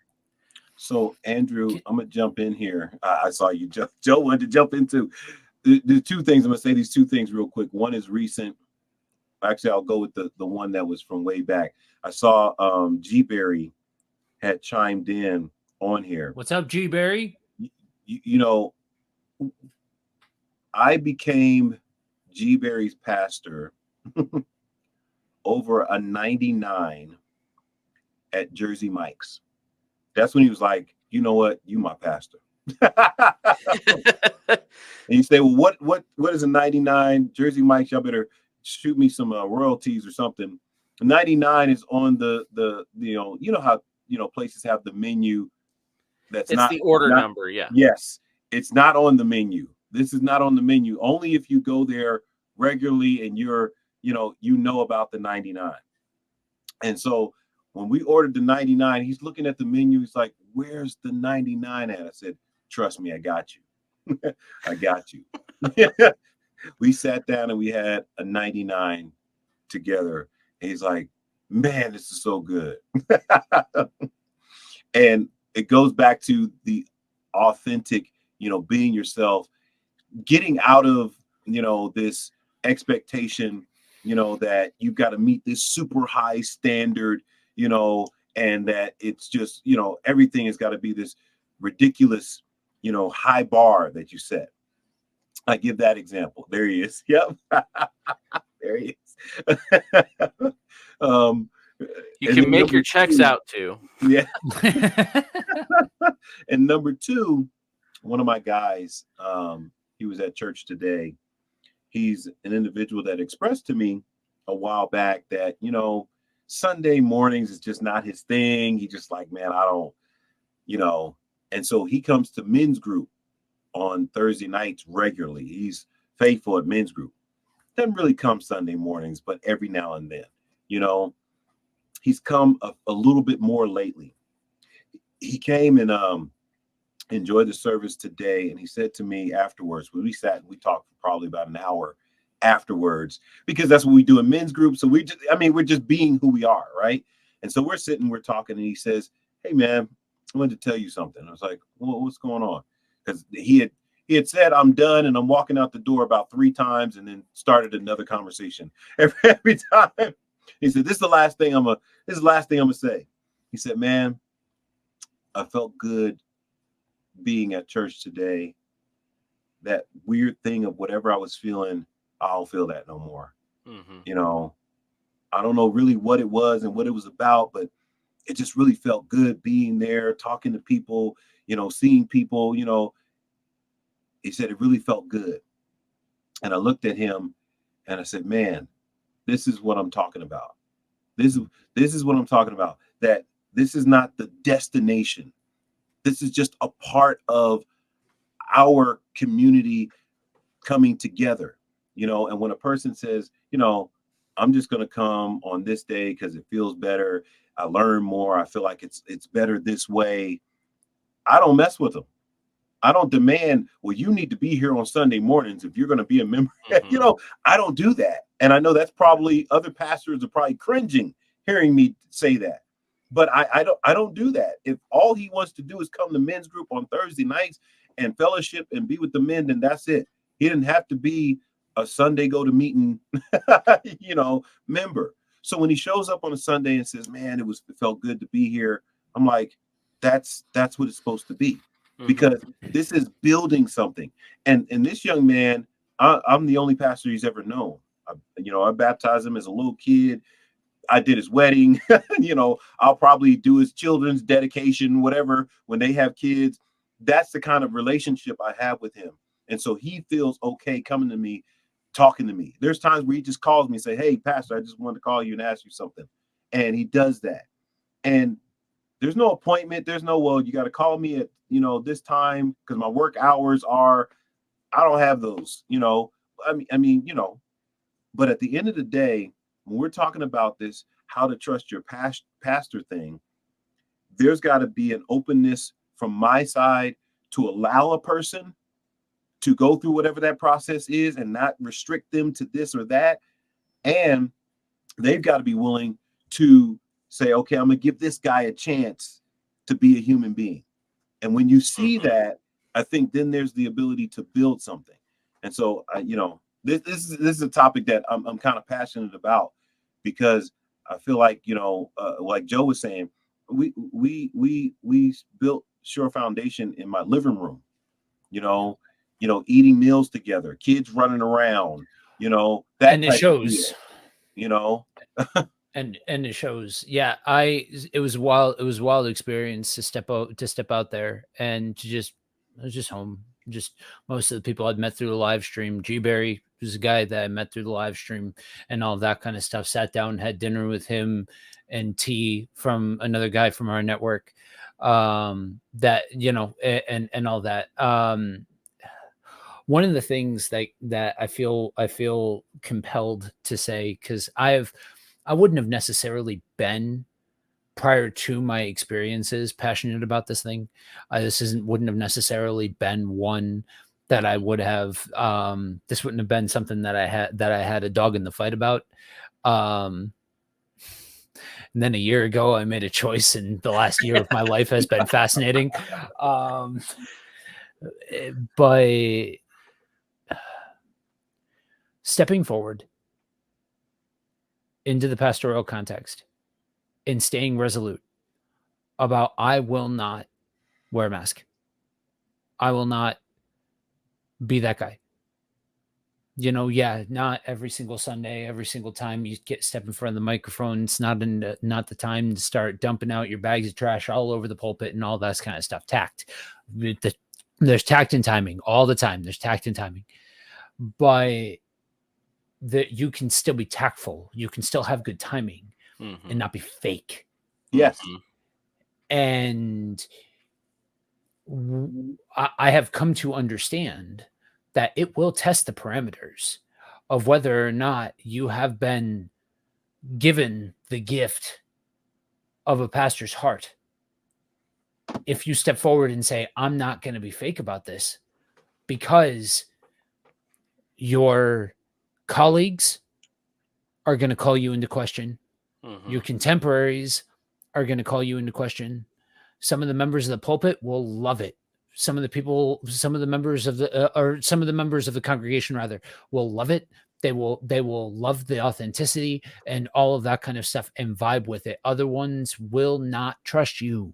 So, Andrew, I'm going to jump in here. I saw you, Joe wanted to jump into the two things. I'm going to say these two things real quick. One is recent. Actually, I'll go with the one that was from way back. I saw G. Berry had chimed in on here. What's up, G. Berry? I became G. Berry's pastor over a 99 at Jersey Mike's. That's when he was like, you know what? You my pastor. And you say, well, what is a 99? Jersey Mike's, y'all better shoot me some royalties or something. 99 is on the how places have the menu. It's not the order number. Yeah. Yes, it's not on the menu. This is not on the menu. Only if you go there regularly and you're about the 99. And so when we ordered the 99, he's looking at the menu. He's like, "Where's the 99 at?" I said, "Trust me, I got you. I got you." We sat down and we had a 99 together. And he's like, "Man, this is so good." And it goes back to the authentic, being yourself, getting out of, this expectation, that you've got to meet this super high standard, and that it's just, everything has got to be this ridiculous, high bar that you set. I give that example. There he is. Yep. There he is. You can make your checks out too. Yeah. And number two, one of my guys, he was at church today. He's an individual that expressed to me a while back that, Sunday mornings is just not his thing. He just like, man, I don't, and so he comes to men's group on Thursday nights regularly. He's faithful at men's group. Doesn't really come Sunday mornings, but every now and then, he's come a little bit more lately. He came and enjoyed the service today, and he said to me afterwards, when we sat and we talked for probably about an hour afterwards, because that's what we do in men's groups. So we're just being who we are, right? And so we're sitting, we're talking, and he says, "Hey man, I wanted to tell you something." I was like, "Well, what's going on?" Because he had said, "I'm done," and I'm walking out the door about 3 times, and then started another conversation. Every time he said, "This is the last thing I'm gonna say." He said, "Man, I felt good being at church today. That weird thing of whatever I was feeling, I don't feel that no more." Mm-hmm. I don't know really what it was and what it was about, but it just really felt good being there, talking to people, seeing people, He said it really felt good. And I looked at him and I said, "Man, this is what I'm talking about. This is what I'm talking about. That this is not the destination. This is just a part of our community coming together, and when a person says, I'm just going to come on this day because it feels better. I learn more. I feel like it's better this way. I don't mess with them. I don't demand, well, you need to be here on Sunday mornings if you're going to be a member. Mm-hmm. I don't do that. And I know that's probably other pastors are probably cringing hearing me say that. But I don't do that. If all he wants to do is come to men's group on Thursday nights and fellowship and be with the men, then that's it. He didn't have to be a Sunday go to meeting, member. So when he shows up on a Sunday and says, "Man, it felt good to be here," I'm like, that's what it's supposed to be, because this is building something. And this young man, I'm the only pastor he's ever known. I baptized him as a little kid. I did his wedding. I'll probably do his children's dedication, whatever, when they have kids. That's the kind of relationship I have with him. And so he feels okay coming to me, talking to me. There's times where he just calls me and say, "Hey, pastor, I just wanted to call you and ask you something." And he does that. And There's no appointment. There's no, well, you got to call me at, this time because my work hours are, I don't have those, but at the end of the day, when we're talking about this, how to trust your pastor thing, there's got to be an openness from my side to allow a person to go through whatever that process is and not restrict them to this or that. And they've got to be willing to say, okay, I'm going to give this guy a chance to be a human being. And when you see that, I think then there's the ability to build something. And so, this is a topic that I'm kind of passionate about, because I feel like, like Joe was saying, we built Sure Foundation in my living room, eating meals together, kids running around, that and it shows, and it shows. Yeah, it was a wild experience to step out there and I was just home. Just most of the people I'd met through the live stream. G Berry was a guy that I met through the live stream and all that kind of stuff. Sat down, had dinner with him and T from another guy from our network. That, and all that. One of the things that I feel compelled to say, because I wouldn't have necessarily been, prior to my experiences, passionate about this thing. Wouldn't have necessarily been one that I would have. This wouldn't have been something that I had a dog in the fight about. And then a year ago, I made a choice, and the last year of my life has been fascinating. But stepping forward into the pastoral context and staying resolute about, I will not wear a mask. I will not be that guy. Not every single Sunday, every single time you step in front of the microphone, it's not the time to start dumping out your bags of trash all over the pulpit and all that kind of stuff. Tact. There's tact and timing all the time. There's tact and timing. But that you can still be tactful. You can still have good timing and not be fake. Yes. And I have come to understand that it will test the parameters of whether or not you have been given the gift of a pastor's heart. If you step forward and say, I'm not going to be fake about this, because your colleagues are going to call you into question. Your contemporaries are going to call you into question. Some of the members of the pulpit will love it. Some of the members of the congregation rather will love it. They will love the authenticity and all of that kind of stuff and vibe with it. Other ones will not trust you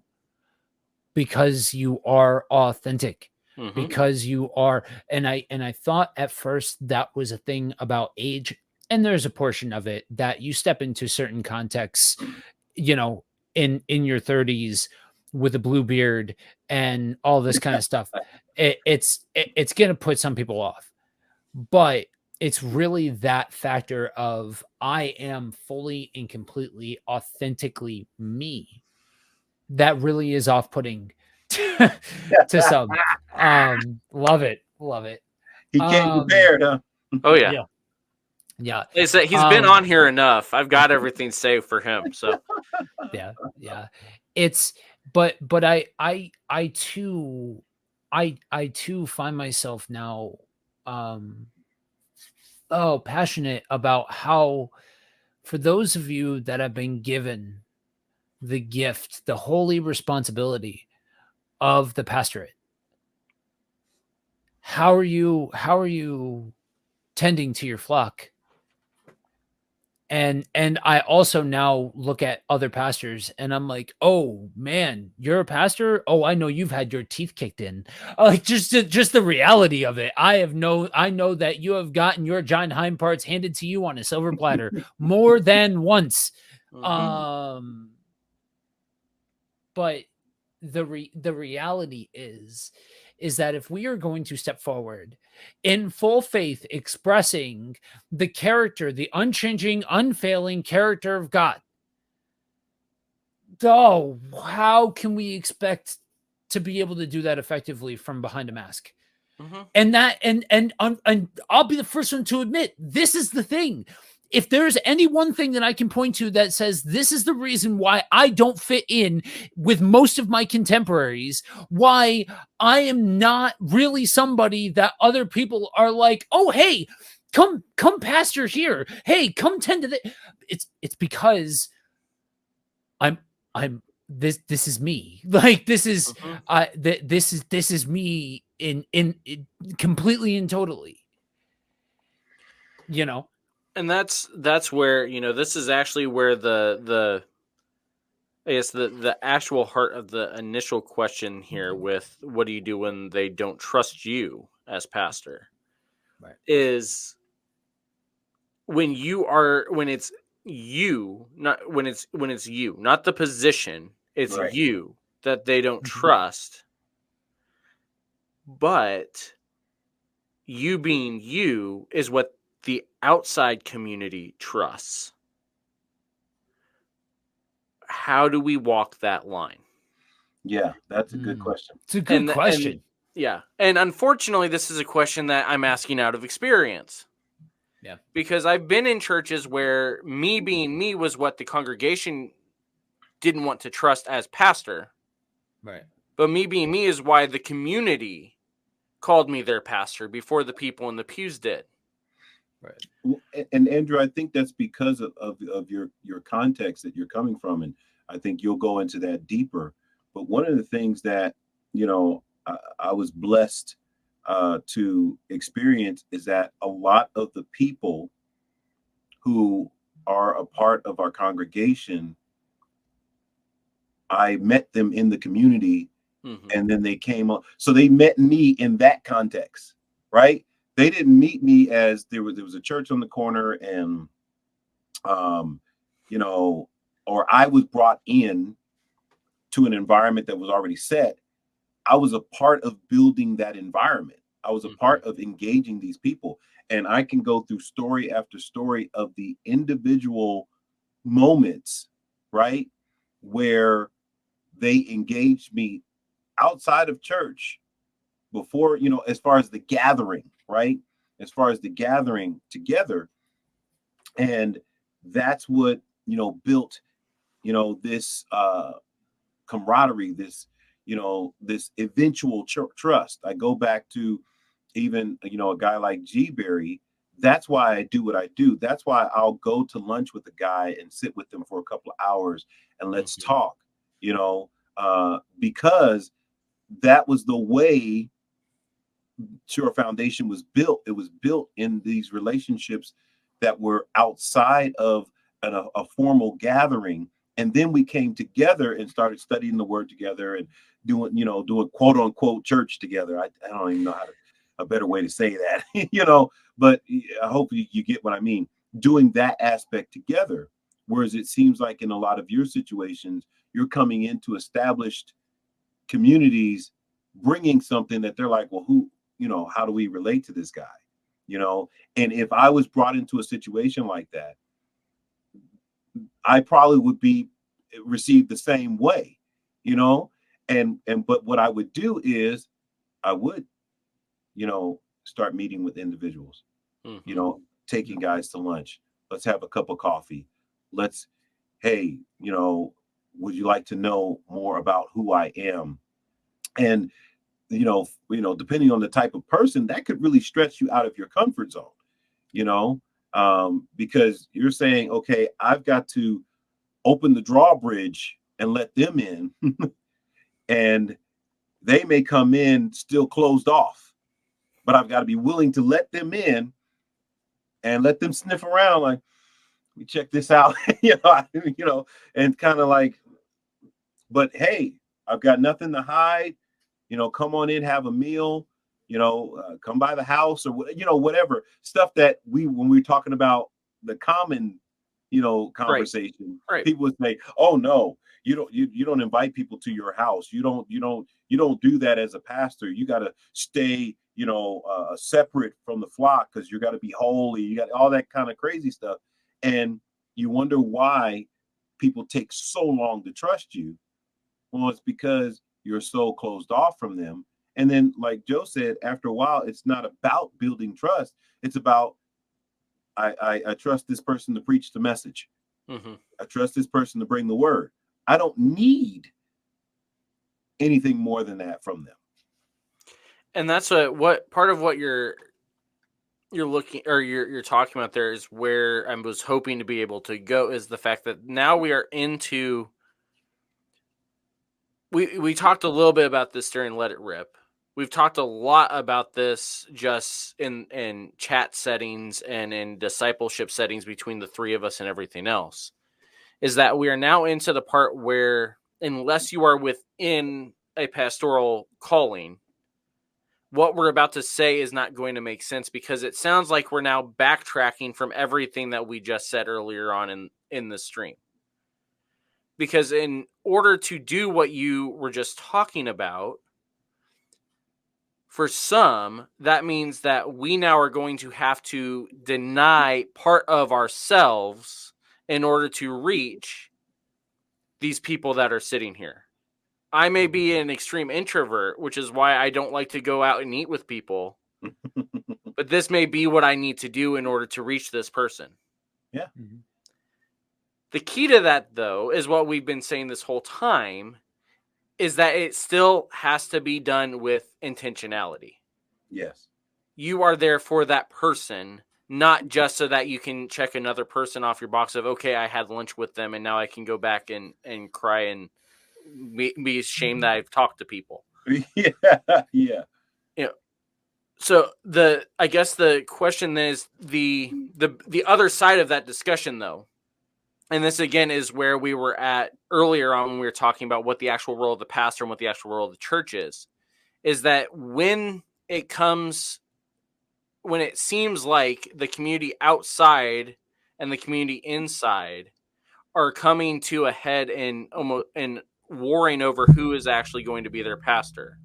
because you are authentic, because you are. And I thought at first that was a thing about age. And there's a portion of it that you step into certain contexts, in your 30s with a blue beard and all this kind of stuff. It's going to put some people off, but it's really that factor of, I am fully and completely authentically me, that really is off-putting to some. Love it. He came prepared, huh? Oh yeah. Yeah. He's been on here enough. I've got everything saved for him. So yeah. It's but I too find myself now passionate about how, for those of you that have been given the gift, the holy responsibility of the pastorate, how are you tending to your flock? And I also now look at other pastors and I'm like, oh man, you're a pastor? Oh, I know you've had your teeth kicked in. Like just the reality of it. I know that you have gotten your giant hind parts handed to you on a silver platter more than once. But the reality is that if we are going to step forward in full faith, expressing the character, the unchanging, unfailing character of God, Oh, how can we expect to be able to do that effectively from behind a mask? Mhm. And I'll be the first one to admit, this is the thing. If there's any one thing that I can point to that says this is the reason why I don't fit in with most of my contemporaries, why I am not really somebody that other people are like, oh, hey, come pastor here. Hey, come tend to the. It's because I'm this is me. Like this is Mhm. this is me in completely and totally. You know. And that's where, this is actually where the I guess the actual heart of the initial question here with what do you do when they don't trust you as pastor Right. is when it's you, not when it's you, not the position, it's Right. you that they don't Mhm. trust, but you being you is what the outside community trusts. How do we walk that line? Yeah, that's a good question. It's a good And question. yeah, and unfortunately, this is a question that I'm asking out of experience. Yeah. Because I've been in churches where me being me was what the congregation didn't want to trust as pastor. Right. But me being me is why the community called me their pastor before the people in the pews did. Right. And Andrew, I think that's because of your context that you're coming from, and I think you'll go into that deeper. But one of the things that I was blessed to experience is that a lot of the people who are a part of our congregation, I met them in the community, Mm-hmm. and then they came up. So they met me in that context, right? They didn't meet me as there was a church on the corner, and um, or I was brought in to an environment that was already set. I was a part of building that environment. I was a Mm-hmm. part of engaging these people. And I can go through story after story of the individual moments, right, where they engaged me outside of church before, as far as the gathering, right? As far as the gathering together. And that's what, built, this camaraderie, this eventual trust. I go back to even, a guy like G Berry. That's why I do what I do. That's why I'll go to lunch with the guy and sit with them for a couple of hours and let's Mm-hmm. talk, because that was the way Sure Foundation was built. It was built in these relationships that were outside of a formal gathering. And then we came together and started studying the word together and doing quote unquote church together. I don't even know a better way to say that, but I hope you get what I mean. Doing that aspect together. Whereas it seems like in a lot of your situations, you're coming into established communities bringing something that they're like, well, how do we relate to this guy? And if I was brought into a situation like that, I probably would be received the same way, you know. But what I would do is I would, start meeting with individuals, Mm-hmm. taking guys to lunch. Let's have a cup of coffee. Let's, hey, would you like to know more about who I am? And depending on the type of person, that could really stretch you out of your comfort zone, because you're saying, okay, I've got to open the drawbridge and let them in, and they may come in still closed off, but I've got to be willing to let them in and let them sniff around, like, let me check this out, and kind of like, but hey, I've got nothing to hide. Come on in, have a meal, come by the house, or whatever stuff that when we're talking about the common, Right. conversation, Right. people would say, oh no, you don't invite people to your house. You don't do that as a pastor. You got to stay, separate from the flock because you got to be holy. You got all that kind of crazy stuff. And you wonder why people take so long to trust you? Well, it's because you're so closed off from them. And then, like Joe said, after a while, it's not about building trust. It's about, I trust this person to preach the message. Mm-hmm. I trust this person to bring the word. I don't need anything more than that from them. And that's what part of what you're looking, or you're talking about there, is where I was hoping to be able to go, is the fact that now we are into, we talked a little bit about this during Let It Rip. We've talked a lot about this just in chat settings and in discipleship settings between the three of us and everything else, is that we are now into the part where, unless you are within a pastoral calling, what we're about to say is not going to make sense, because it sounds like we're now backtracking from everything that we just said earlier on in the stream. Because in order to do what you were just talking about, for some, that means that we now are going to have to deny part of ourselves in order to reach these people that are sitting here. I may be an extreme introvert, which is why I don't like to go out and eat with people. But this may be what I need to do in order to reach this person. Yeah. Mm-hmm. The key to that, though, is what we've been saying this whole time, is that it still has to be done with intentionality. Yes. You are there for that person, not just so that you can check another person off your box of, okay, I had lunch with them and now I can go back and cry and be ashamed that I've talked to people. Yeah. Yeah. You know, so I guess the question is the other side of that discussion, though, and this again is where we were at earlier on when we were talking about what the actual role of the pastor and what the actual role of the church is that when it seems like the community outside and the community inside are coming to a head and warring over who is actually going to be their pastor.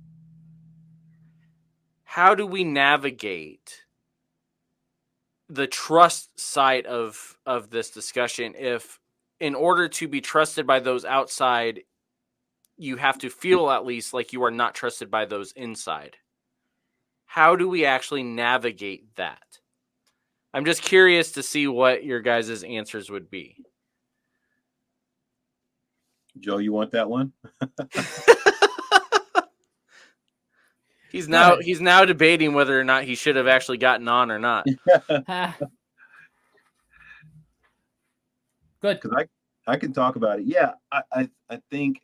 How do we navigate the trust side of this discussion if, in order to be trusted by those outside, you have to feel at least like you are not trusted by those inside? How do we actually navigate that? I'm just curious to see what your guys' answers would be. Joe, you want that one? He's now debating whether or not he should have actually gotten on or not. Good. Because I can talk about it. Yeah, I think,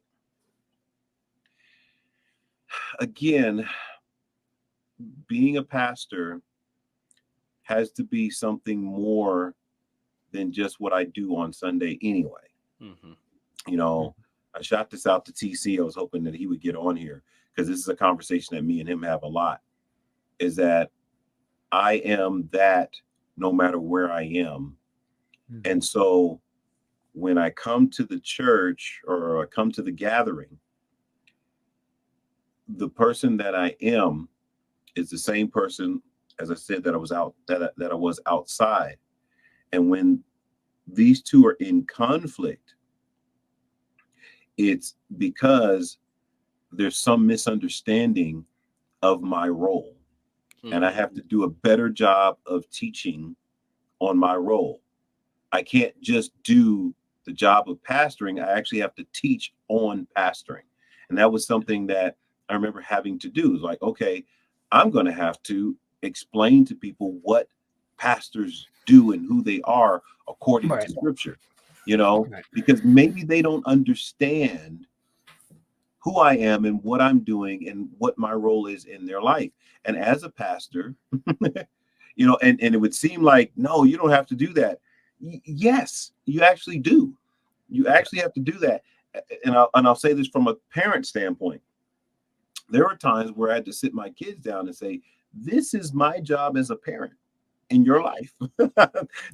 again, being a pastor has to be something more than just what I do on Sunday anyway. Mm-hmm. You know, I shot this out to TC. I was hoping that he would get on here, because this is a conversation that me and him have a lot, is that I am that no matter where I am. Mm-hmm. And so when I come to the church or I come to the gathering, the person that I am is the same person, as I said, that I was that I was outside. And when these two are in conflict, it's because there's some misunderstanding of my role. Mm-hmm. And I have to do a better job of teaching on my role. I can't just do the job of pastoring. I actually have to teach on pastoring. And that was something that I remember having to do. It's like, okay, I'm going to have to explain to people what pastors do and who they are according to Scripture, because maybe they don't understand who I am and what I'm doing and what my role is in their life. And as a pastor, and it would seem like, no, you don't have to do that. Yes, you actually do. You actually have to do that. And I'll say this from a parent standpoint. There were times where I had to sit my kids down and say, this is my job as a parent in your life.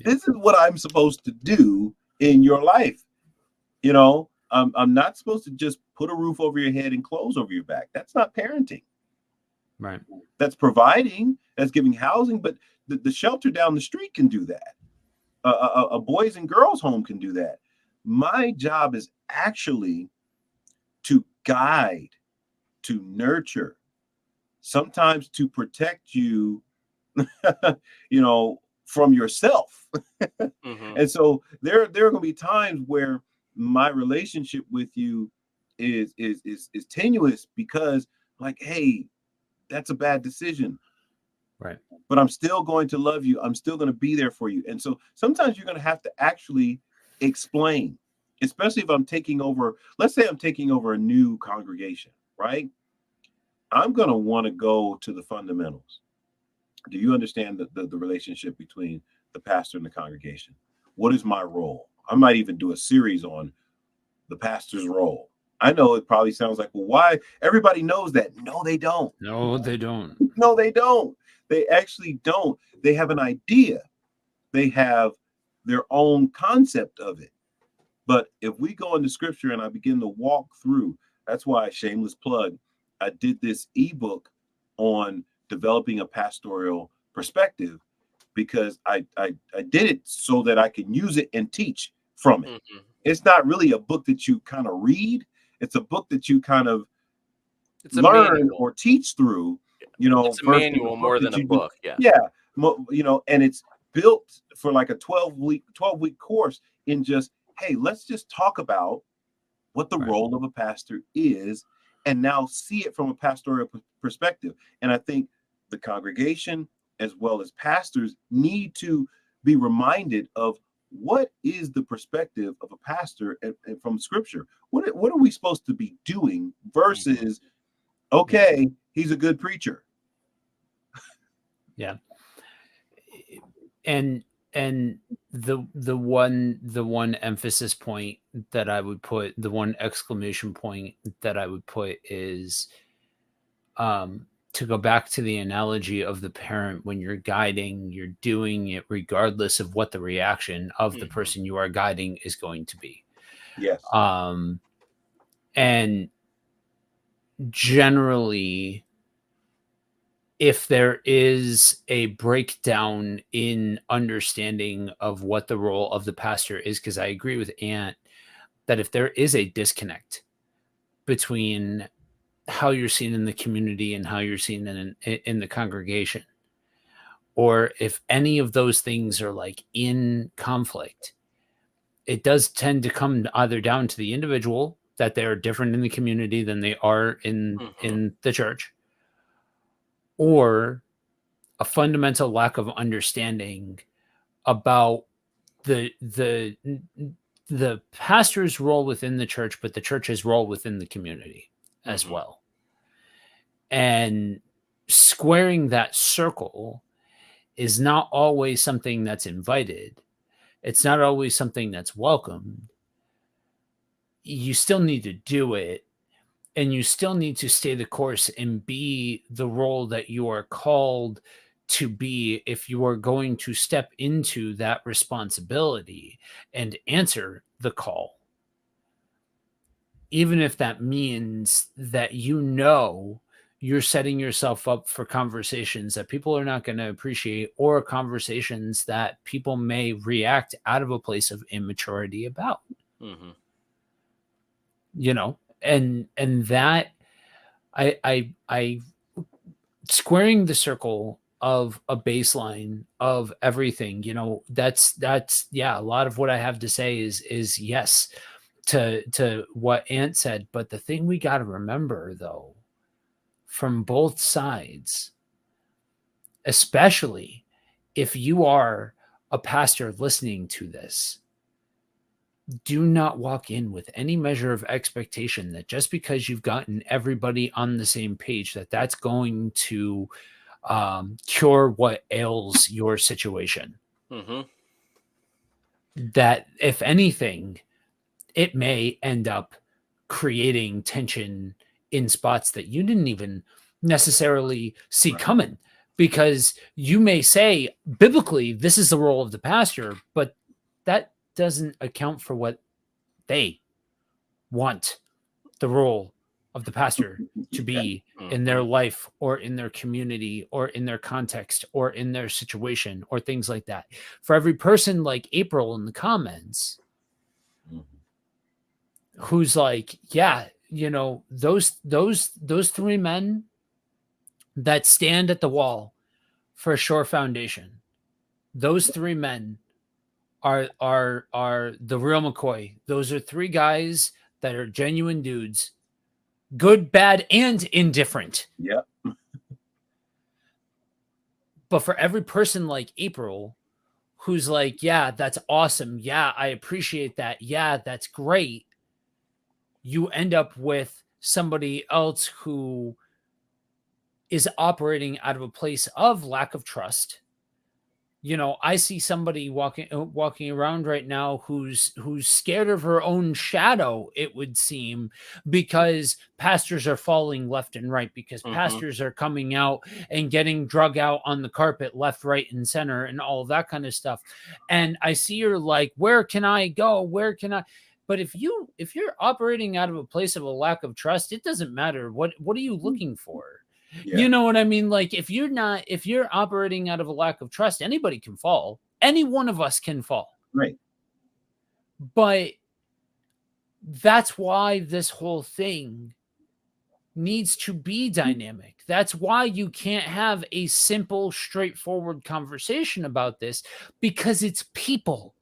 This is what I'm supposed to do in your life. I'm not supposed to just put a roof over your head and clothes over your back. That's not parenting. Right. That's providing, that's giving housing, but the shelter down the street can do that. A boys and girls home can do that. My job is actually to guide, to nurture, sometimes to protect you, from yourself. Mm-hmm. And so there are going to be times where my relationship with you is tenuous because, like, hey, that's a bad decision. Right. But I'm still going to love you. I'm still going to be there for you. And so sometimes you're going to have to actually explain, especially if I'm taking over. Let's say I'm taking over a new congregation, right? I'm going to want to go to the fundamentals. Do you understand the relationship between the pastor and the congregation? What is my role? I might even do a series on the pastor's role. I know it probably sounds like, well, why? Everybody knows that. No, they don't. No, they don't. No, they don't. They actually don't. They have an idea. They have their own concept of it. But if we go into scripture and I begin to walk through, that's why, shameless plug, I did this ebook on developing a pastoral perspective, because I did it so that I can use it and teach from it. Mm-hmm. It's not really a book that you kind of read. It's a book that you kind of It's learn or teach through, It's a versus manual a book more that than a you do. book. Yeah. Yeah. And it's built for like a 12-week course in just, hey, let's just talk about what the Right. role of a pastor is, and now see it from a pastoral perspective. And I think the congregation, as well as pastors, need to be reminded of what is the perspective of a pastor and from scripture. What are we supposed to be doing versus, okay, he's a good preacher. Yeah. And the one emphasis point that I would put, the one exclamation point that I would put is to go back to the analogy of the parent. When you're guiding, you're doing it regardless of what the reaction of the person you are guiding is going to be. Yes. And generally, if there is a breakdown in understanding of what the role of the pastor is, because I agree with Ant that if there is a disconnect between how you're seen in the community and how you're seen in the congregation, or if any of those things are like in conflict, it does tend to come either down to the individual, that they are different in the community than they are in the church, or a fundamental lack of understanding about the pastor's role within the church, but the church's role within the community as well. And squaring that circle is not always something that's invited. It's not always something that's welcomed. You still need to do it, and you still need to stay the course and be the role that you are called to be if you are going to step into that responsibility and answer the call. Even if that means that you're setting yourself up for conversations that people are not going to appreciate, or conversations that people may react out of a place of immaturity about. And that I squaring the circle of a baseline of everything, that's yeah, a lot of what I have to say is yes to what Ant said. But the thing we got to remember, though, from both sides, especially if you are a pastor listening to this, do not walk in with any measure of expectation that just because you've gotten everybody on the same page, that's going to cure what ails your situation. That, if anything, it may end up creating tension in spots that you didn't even necessarily see coming, because you may say biblically this is the role of the pastor, but that doesn't account for what they want the role of the pastor to be in their life, or in their community, or in their context, or in their situation, or things like that. For every person like April in the comments, who's like, yeah, you know, those three men that stand at the wall for a shore foundation, those three men are the real McCoy. Those are three guys that are genuine dudes, good, bad, and indifferent. Yeah. But for every person like April, who's like, yeah, that's awesome. Yeah, I appreciate that. Yeah, that's great. You end up with somebody else who is operating out of a place of lack of trust. You know, I see somebody walking around right now who's scared of her own shadow, it would seem, because pastors are falling left and right, because pastors are coming out and getting drug out on the carpet left, right, and center, and all of that kind of stuff. And I see her like, where can I go? Where can I? But if you're operating out of a place of a lack of trust, it doesn't matter what are you looking for. Yeah. You know what I mean? Like if you're operating out of a lack of trust, anybody can fall. Any one of us can fall. Right. But that's why this whole thing needs to be dynamic. That's why you can't have a simple, straightforward conversation about this, because it's people.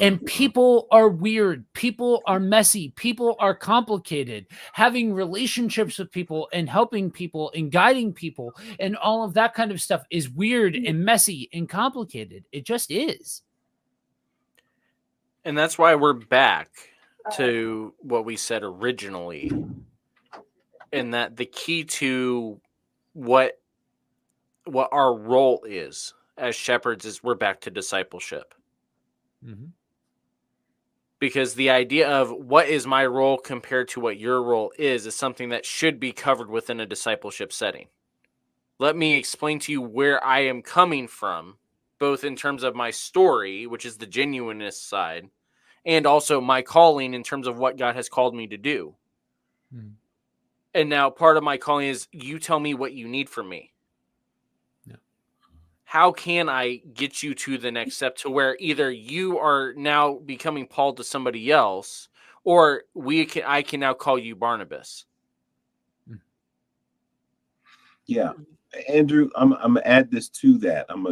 And people are weird. People are messy. People are complicated. Having relationships with people and helping people and guiding people and all of that kind of stuff is weird and messy and complicated. It just is. And that's why we're back to what we said originally, in that the key to what our role is as shepherds is we're back to discipleship. Mm-hmm. Because the idea of what is my role compared to what your role is something that should be covered within a discipleship setting. Let me explain to you where I am coming from, both in terms of my story, which is the genuineness side, and also my calling in terms of what God has called me to do. Mm-hmm. And now part of my calling is you tell me what you need from me. How can I get you to the next step to where either you are now becoming Paul to somebody else, or I can now call you Barnabas? Yeah, Andrew, I'm gonna add this to that. I'm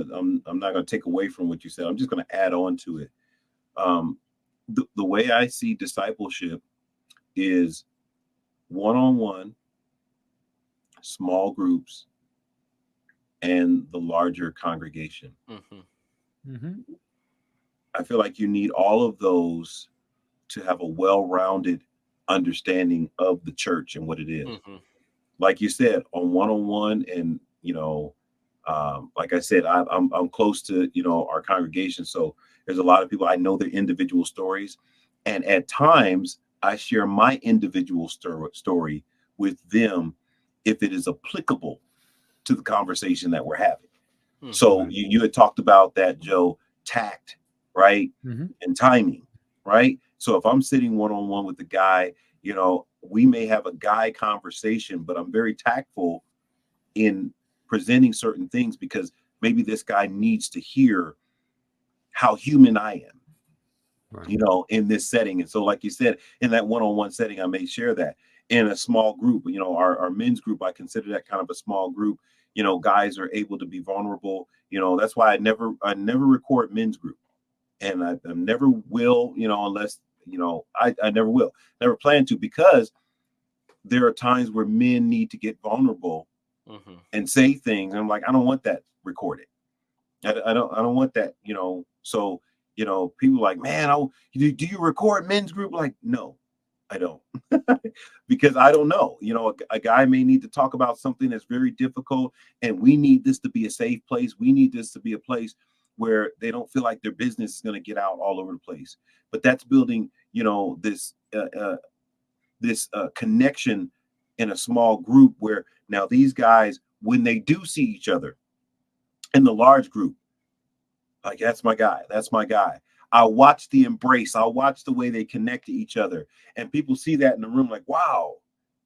not gonna take away from what you said. I'm just gonna add on to it. The way I see discipleship is one-on-one, small groups, and the larger congregation. Mm-hmm. Mm-hmm. I feel like you need all of those to have a well-rounded understanding of the church and what it is. Mm-hmm. Like you said, on one-on-one, and like I said, I'm close to our congregation, so there's a lot of people I know their individual stories, and at times I share my individual story with them if it is applicable to the conversation that we're having. Mm-hmm. So you had talked about that, Joe, tact, right? Mm-hmm. And timing, right? So if I'm sitting one-on-one with the guy, we may have a guy conversation, but I'm very tactful in presenting certain things because maybe this guy needs to hear how human I am, right, in this setting. And so, like you said, in that one-on-one setting, I may share that. In a small group, our men's group, I consider that kind of a small group. Guys are able to be vulnerable. That's why I never record men's group, and I never will, unless, I never will, never plan to, because there are times where men need to get vulnerable and say things. And I'm like, I don't want that recorded. I don't want that, so, people like, man, do you record men's group? Like, no, I don't, because I don't know, a guy may need to talk about something that's very difficult, and we need this to be a safe place. We need this to be a place where they don't feel like their business is going to get out all over the place. But that's building, this connection in a small group, where now these guys, when they do see each other in the large group, like, that's my guy. I'll watch the embrace. I'll watch the way they connect to each other. And people see that in the room, like, wow,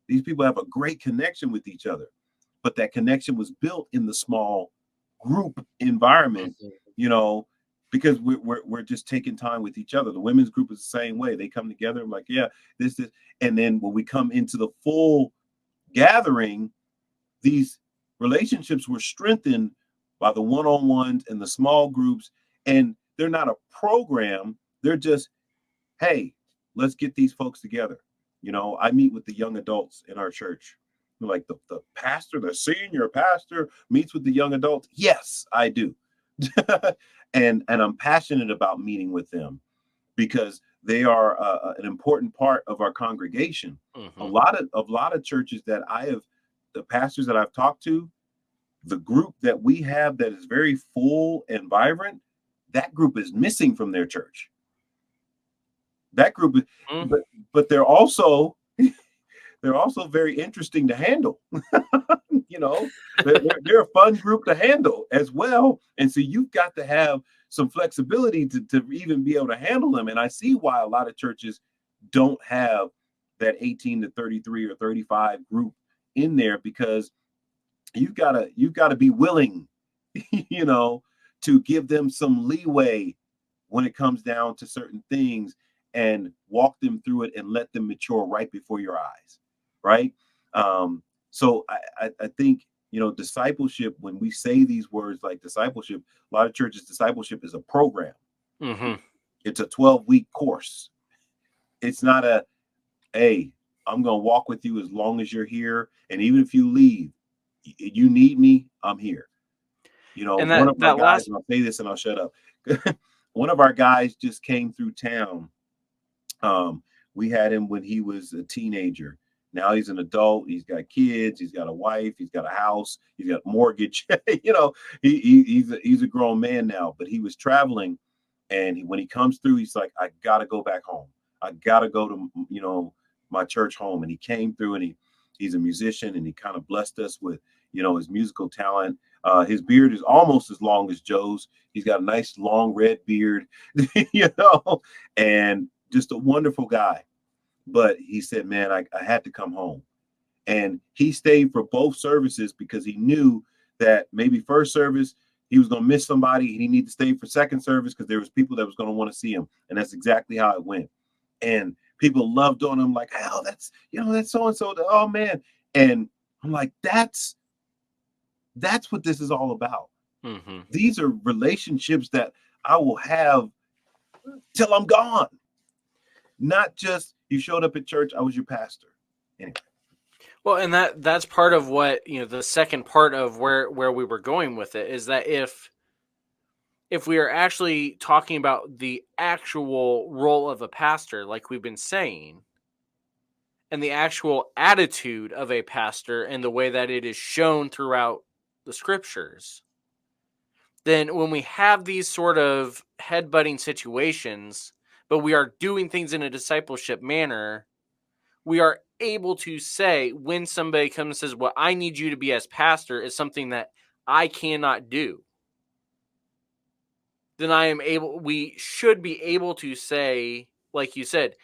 these people have a great connection with each other. But that connection was built in the small group environment, because we're just taking time with each other. The women's group is the same way. They come together. I'm like, yeah, this is, and then when we come into the full gathering, these relationships were strengthened by the one-on-ones and the small groups, and they're not a program. They're just, hey, let's get these folks together. I meet with the young adults in our church. Like the pastor, the senior pastor meets with the young adults. Yes, I do. and I'm passionate about meeting with them because they are an important part of our congregation. Mm-hmm. A lot of churches that the pastors that I've talked to, the group that we have that is very full and vibrant, that group is missing from their church. That group is, but they're also very interesting to handle. They're a fun group to handle as well. And so you've got to have some flexibility to even be able to handle them. And I see why a lot of churches don't have that 18 to 33 or 35 group in there, because you've got to be willing, to give them some leeway when it comes down to certain things, and walk them through it and let them mature right before your eyes. Right. So I think, discipleship, when we say these words like discipleship, a lot of churches, discipleship is a program. Mm-hmm. It's a 12-week course. It's not hey, I'm going to walk with you as long as you're here. And even if you leave, you need me, I'm here. And one of my guys, and I'll say this and I'll shut up. One of our guys just came through town. We had him when he was a teenager. Now he's an adult. He's got kids. He's got a wife. He's got a house. He's got mortgage. He's a grown man now. But he was traveling, and when he comes through, he's like, I gotta go back home. I gotta go to my church home. And he came through, and he's a musician, and he kind of blessed us with his musical talent. His beard is almost as long as Joe's. He's got a nice long red beard, and just a wonderful guy. But he said, man, I had to come home. And he stayed for both services because he knew that maybe first service he was going to miss somebody, and he needed to stay for second service because there was people that was going to want to see him. And that's exactly how it went. And people loved on him, like, oh, that's so-and-so. Oh, man. And I'm like, that's what this is all about. Mm-hmm. These are relationships that I will have till I'm gone. Not just you showed up at church, I was your pastor. Anyway. Well, and that's part of what, the second part of where we were going with it is that if we are actually talking about the actual role of a pastor, like we've been saying, and the actual attitude of a pastor and the way that it is shown throughout the scriptures, then when we have these sort of headbutting situations, but we are doing things in a discipleship manner, we are able to say when somebody comes and says, what I need you to be as pastor is something that I cannot do, then we should be able to say, like you said,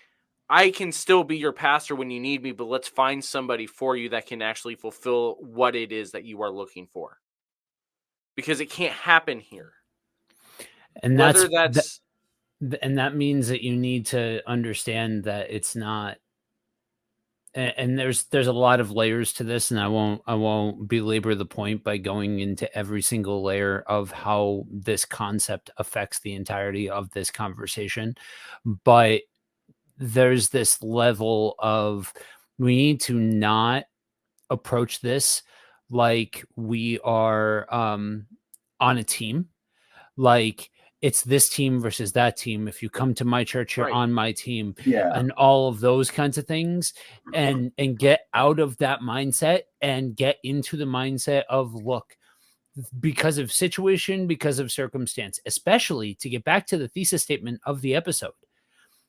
I can still be your pastor when you need me, but let's find somebody for you that can actually fulfill what it is that you are looking for. Because it can't happen here. And and that means that you need to understand that it's not, and there's a lot of layers to this, and I won't belabor the point by going into every single layer of how this concept affects the entirety of this conversation. But there's this level of, we need to not approach this like we are on a team. Like, it's this team versus that team. If you come to my church, you're on my team. Yeah. And all of those kinds of things, and get out of that mindset and get into the mindset of, look, because of situation, because of circumstance, especially to get back to the thesis statement of the episode,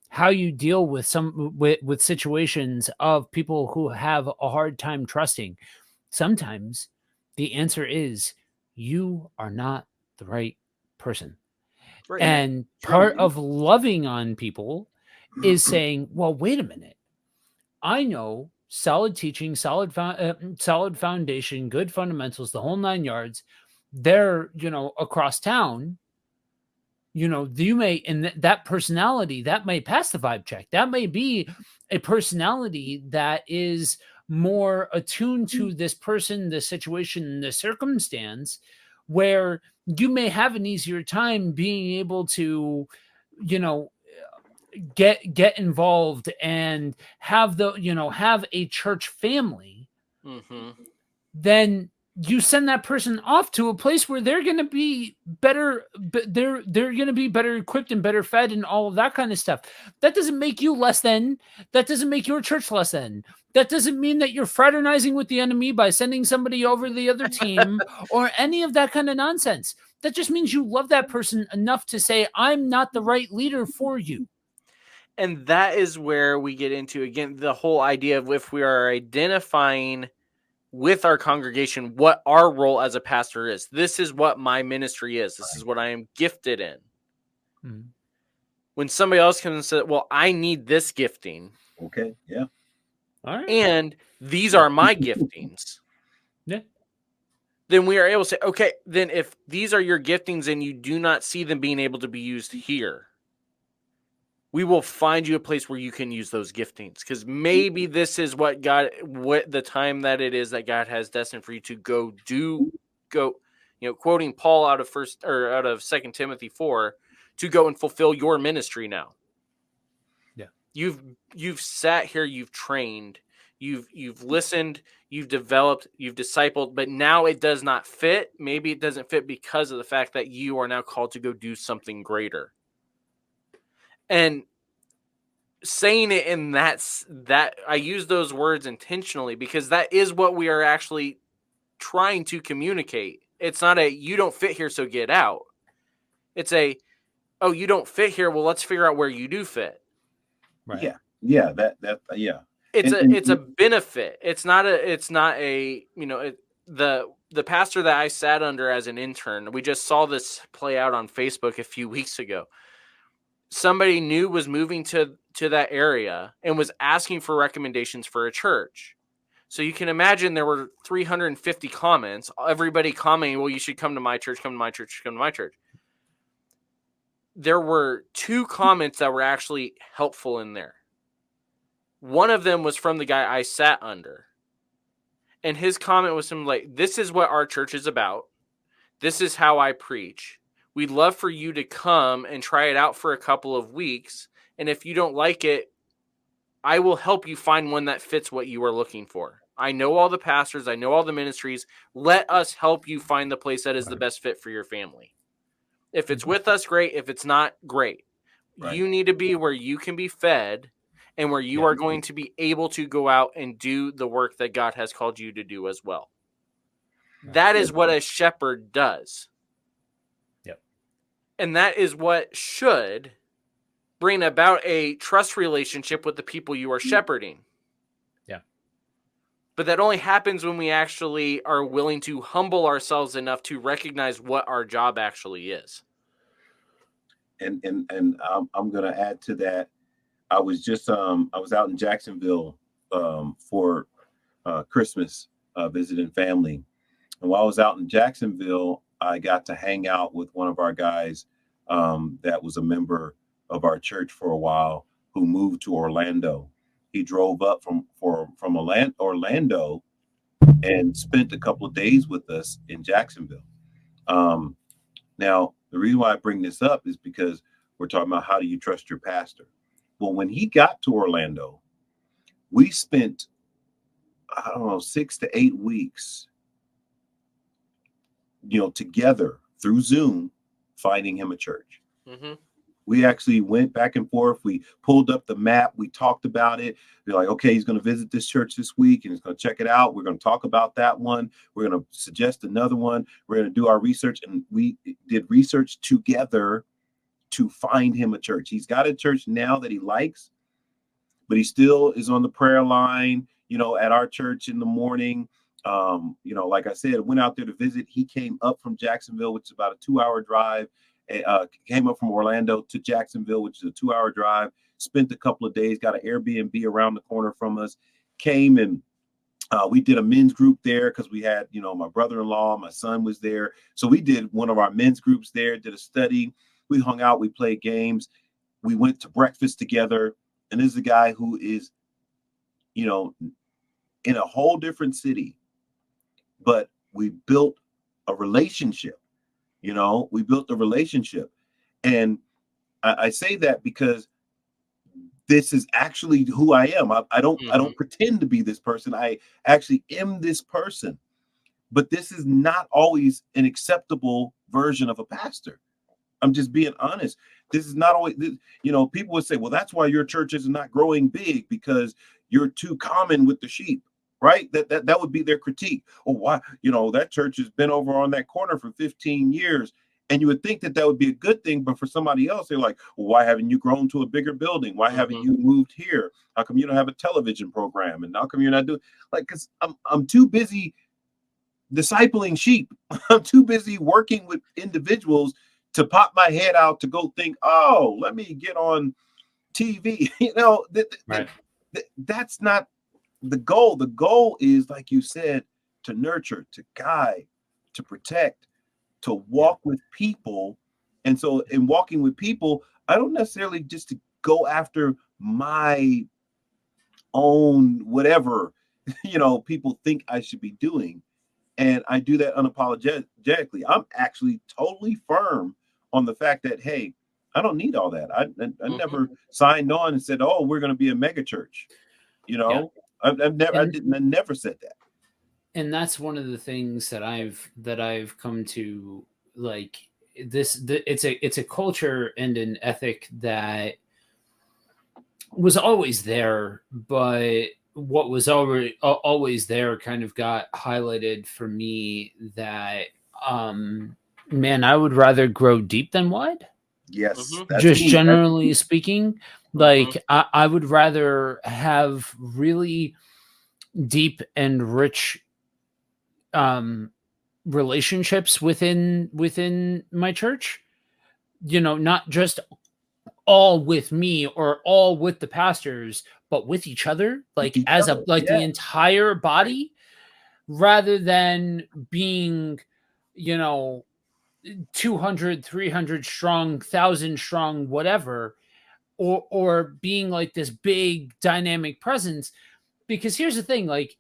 how you deal with with situations of people who have a hard time trusting. Sometimes the answer is you are not the right person. Right. And part of loving on people is saying, well, wait a minute. I know solid teaching, solid foundation, good fundamentals, the whole 9 yards. They're, across town, you may, and that personality that may pass the vibe check. That may be a personality that is more attuned to this person, the situation, the circumstance, where you may have an easier time being able to, get involved and have have a church family. Mm-hmm. Then you send that person off to a place where they're going to be better, they're going to be better equipped and better fed and all of that kind of stuff. That doesn't make you less than. That doesn't make your church less than. That doesn't mean that you're fraternizing with the enemy by sending somebody over the other team or any of that kind of nonsense. That just means you love that person enough to say, I'm not the right leader for you. And that is where we get into, again, the whole idea of if we are identifying with our congregation what our role as a pastor is. This is what my ministry is. This is what I am gifted in. Mm-hmm. When somebody else comes and says, well, I need this gifting. Okay. Yeah. All right. And these are my giftings. Yeah. Then we are able to say, okay, then if these are your giftings and you do not see them being able to be used here, we will find you a place where you can use those giftings, because maybe this is what the time that it is that God has destined for you to go, quoting Paul out of 2 Timothy 4, to go and fulfill your ministry now. Yeah. You've sat here, you've trained, you've listened, you've developed, you've discipled, but now it does not fit. Maybe it doesn't fit because of the fact that you are now called to go do something greater. And saying it in that I use those words intentionally because that is what we are actually trying to communicate. It's not a, you don't fit here, so get out. It's a, oh, you don't fit here, well, let's figure out where you do fit. Right. Yeah. Yeah. Yeah. It's a benefit. It's not a the pastor that I sat under as an intern, we just saw this play out on Facebook a few weeks ago. Somebody new was moving to that area and was asking for recommendations for a church. So you can imagine there were 350 comments, everybody commenting, well, you should come to my church, come to my church, come to my church. There were 2 comments that were actually helpful in there. One of them was from the guy I sat under. And his comment was something like, this is what our church is about. This is how I preach. We'd love for you to come and try it out for a couple of weeks. And if you don't like it, I will help you find one that fits what you are looking for. I know all the pastors. I know all the ministries. Let us help you find the place that is the best fit for your family. If it's with us, great. If it's not, great. Right. You need to be where you can be fed and where you are going to be able to go out and do the work that God has called you to do as well. That is what a shepherd does. And that is what should bring about a trust relationship with the people you are shepherding. Yeah. But that only happens when we actually are willing to humble ourselves enough to recognize what our job actually is. And I'm going to add to that. I was just I was out in Jacksonville for Christmas visiting family. And while I was out in Jacksonville, I got to hang out with one of our guys that was a member of our church for a while, who moved to Orlando. He drove up from Orlando and spent a couple of days with us in Jacksonville. Now, the reason why I bring this up is because we're talking about how do you trust your pastor. Well, when he got to Orlando, we spent, 6 to 8 weeks together through Zoom, finding him a church. Mm-hmm. We actually went back and forth. We pulled up the map. We talked about it. We're like, okay, he's going to visit this church this week and he's going to check it out. We're going to talk about that one. We're going to suggest another one. We're going to do our research. And we did research together to find him a church. He's got a church now that he likes, but he still is on the prayer line, at our church in the morning. Like I said, went out there to visit. He came up from Jacksonville, which is about a 2-hour drive. Came up from Orlando to Jacksonville, which is a 2-hour drive. Spent a couple of days, got an Airbnb around the corner from us. Came and we did a men's group there because we had, my brother-in-law, my son was there. So we did one of our men's groups there, did a study. We hung out, we played games, we went to breakfast together. And this is a guy who is, you know, in a whole different city, but we built a relationship. We built a relationship. And I say that because this is actually who I am. I don't pretend to be this person. I actually am this person. But this is not always an acceptable version of a pastor. I'm just being honest. This is not always, people would say, well, that's why your church is not growing big, because you're too common with the sheep, right? That would be their critique. Oh, why? That church has been over on that corner for 15 years. And you would think that would be a good thing. But for somebody else, they're like, well, why haven't you grown to a bigger building? Why haven't you moved here? How come you don't have a television program? And how come you're not doing, because I'm too busy discipling sheep. I'm too busy working with individuals to pop my head out to go think, oh, let me get on TV. Right. That's not the goal. The goal is, like you said, to nurture, to guide, to protect, to walk with people. And so in walking with people, I don't necessarily just to go after my own whatever, people think I should be doing. And I do that unapologetically. I'm actually totally firm on the fact that, hey, I don't need all that. I never signed on and said, oh, we're going to be a mega church. I never said that. And that's one of the things that I've come to like. It's a culture and an ethic that was always there, but what was always there kind of got highlighted for me that man, I would rather grow deep than wide. Yes. Just generally speaking, like I would rather have really deep and rich relationships within my church, not just all with me or all with the pastors, but with each other, like the entire body, rather than being 200, 300 strong, 1,000 strong, whatever, or being like this big dynamic presence. Because here's the thing, like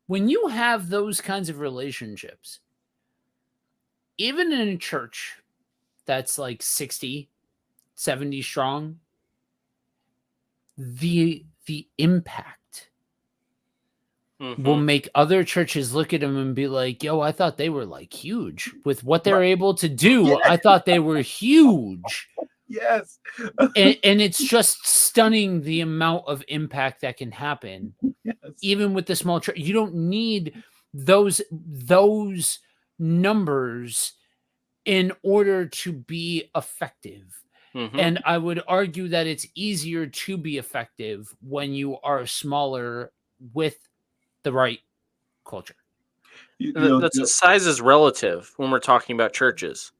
when you have those kinds of relationships, even in a church that's like 60, 70 strong, the impact will make other churches look at them and be like, yo, I thought they were like huge with what they're able to do. Yeah. I thought they were huge. Yes. and it's just stunning the amount of impact that can happen. Yes. Even with the small church. You don't need those numbers in order to be effective. And I would argue that it's easier to be effective when you are smaller with the right culture. That's size is relative when we're talking about churches,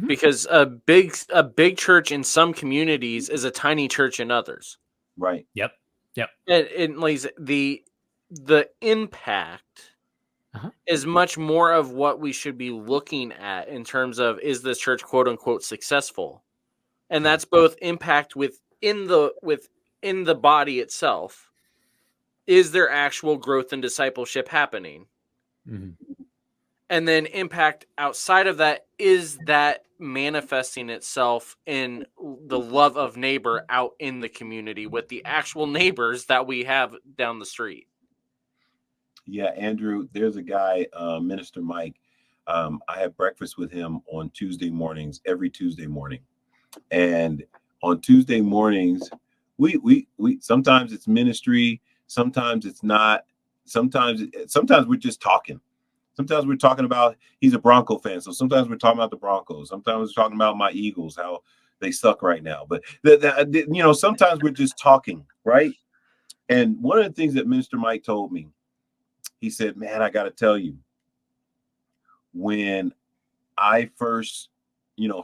because a big church in some communities is a tiny church in others. Right. Yep. And the impact is much more of what we should be looking at in terms of, is this church quote unquote successful? And that's both impact within the body itself. Is there actual growth and discipleship happening? And then impact outside of that, is that manifesting itself in the love of neighbor out in the community with the actual neighbors that we have down the street? Yeah, Andrew, there's a guy, Minister Mike. I have breakfast with him on Tuesday mornings, every Tuesday morning. And on Tuesday mornings, we sometimes it's ministry, sometimes it's not. Sometimes we're just talking. Sometimes we're talking about, he's a Bronco fan, so sometimes we're talking about the Broncos. Sometimes we're talking about my Eagles, how they suck right now. But sometimes we're just talking, right? And one of the things that Minister Mike told me, he said, man, I got to tell you, when I first,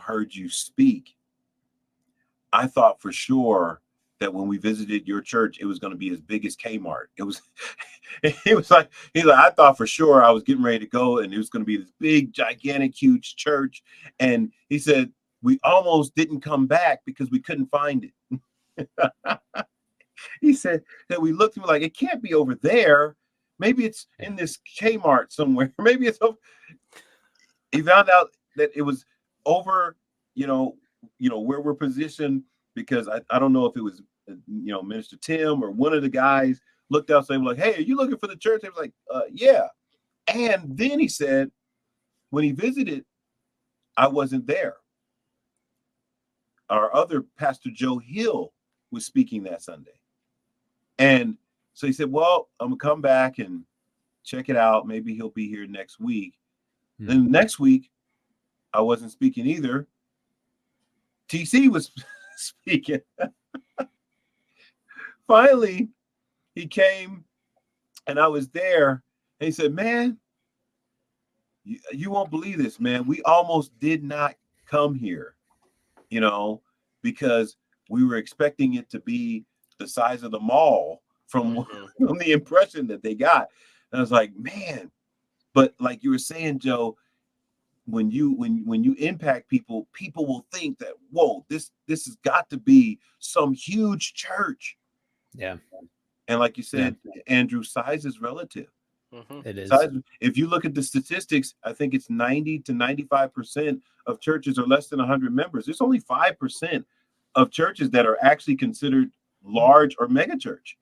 heard you speak, I thought for sure that when we visited your church, it was going to be as big as Kmart. It was, it was like, he's like, I thought for sure I was getting ready to go and it was going to be this big, gigantic, huge church. And he said, we almost didn't come back because we couldn't find it. He said that we looked and we're like, it can't be over there. Maybe it's in this Kmart somewhere. Maybe it's over. He found out that it was over, where we're positioned, because I don't know if it was, Minister Tim or one of the guys looked outside and was like, hey, are you looking for the church? They was like, yeah. And then he said, when he visited, I wasn't there. Our other pastor, Joe Hill, was speaking that Sunday. And so he said, well, I'm going to come back and check it out. Maybe he'll be here next week. Mm-hmm. Then next week, I wasn't speaking either. TC was speaking. Finally, he came and I was there. And he said, man, you won't believe this, man. We almost did not come here, because we were expecting it to be the size of the mall from the impression that they got. And I was like, man, but like you were saying, Joe, when you impact people, people will think that, whoa, this has got to be some huge church. Yeah. And like you said, Andrew, size is relative. Mm-hmm. It is. Size, if you look at the statistics, I think it's 90 to 95% of churches are less than 100 members. There's only 5% of churches that are actually considered large or mega church.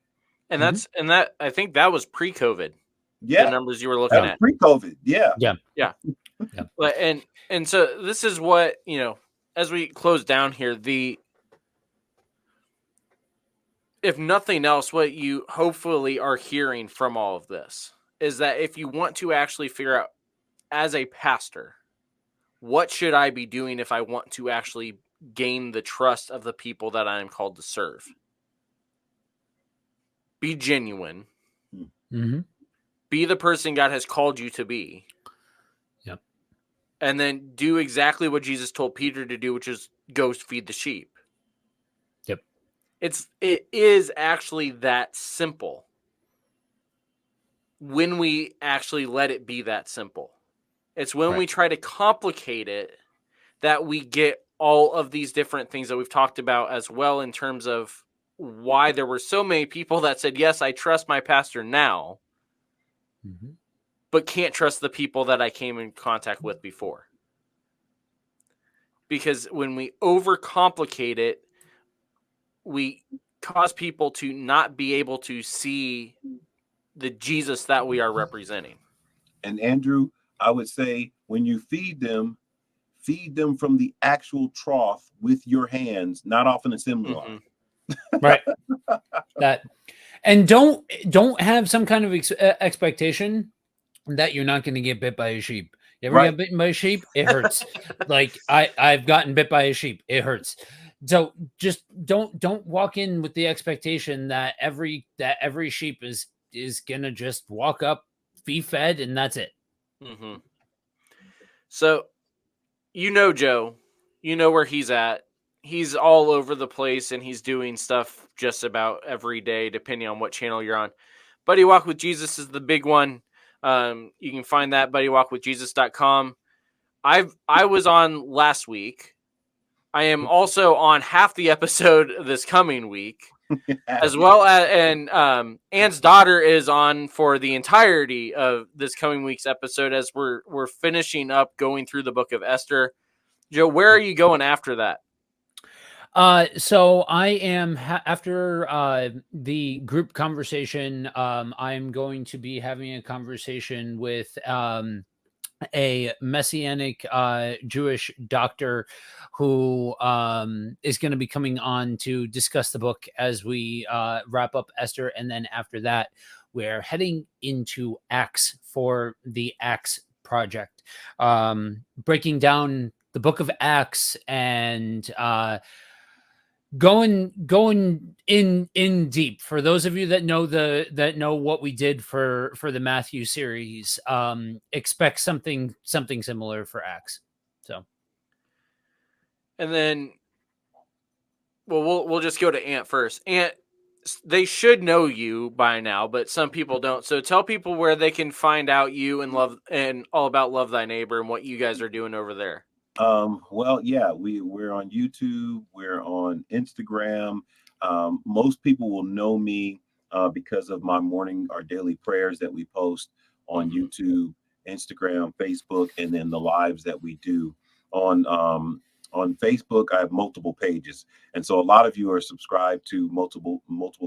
And that I think that was pre-COVID. Yeah. The numbers you were looking at. Pre-COVID. Yeah. Yeah. Yeah. Yeah. And so this is what, as we close down here, if nothing else, what you hopefully are hearing from all of this is that if you want to actually figure out, as a pastor, what should I be doing if I want to actually gain the trust of the people that I am called to serve? Be genuine. Mm-hmm. Be the person God has called you to be. Yep. And then do exactly what Jesus told Peter to do, which is go feed the sheep. Yep. It is actually that simple when we actually let it be that simple. It's when we try to complicate it that we get all of these different things that we've talked about as well, in terms of why there were so many people that said, yes, I trust my pastor now, but can't trust the people that I came in contact with before. Because when we overcomplicate it, we cause people to not be able to see the Jesus that we are representing. And Andrew, I would say when you feed them from the actual trough with your hands, not off an assembly line. Right. That, and don't have some kind of expectation that you're not going to get bit by a sheep. You ever get bitten by a sheep? It hurts. Like I've gotten bit by a sheep. It hurts. So just don't walk in with the expectation that every sheep is gonna just walk up, be fed, and that's it. Mm-hmm. So, Joe, where he's at. He's all over the place, and he's doing stuff just about every day, depending on what channel you're on. Buddy Walk with Jesus is the big one. You can find that buddywalkwithjesus.com. I was on last week. I am also on half the episode this coming week, as well as, and Ann's daughter is on for the entirety of this coming week's episode as we're finishing up going through the book of Esther. Joe, where are you going after that? So I am after the group conversation. I'm going to be having a conversation with a Messianic Jewish doctor who is going to be coming on to discuss the book as we wrap up Esther. And then after that, we're heading into Acts for the Acts project, breaking down the book of Acts and going in deep. For those of you that know what we did for the Matthew series, expect something similar for Acts. So, and then Well, we'll just go to Ant first. Ant, they should know you by now, but some people don't. So tell people where they can find out you and love and all about Love Thy Neighbor and what you guys are doing over there. Well, yeah, we're on YouTube, we're on Instagram. Most people will know me because of my morning or daily prayers that we post on YouTube, Instagram, Facebook, and then the lives that we do on on Facebook. I have multiple pages, and so a lot of you are subscribed to multiple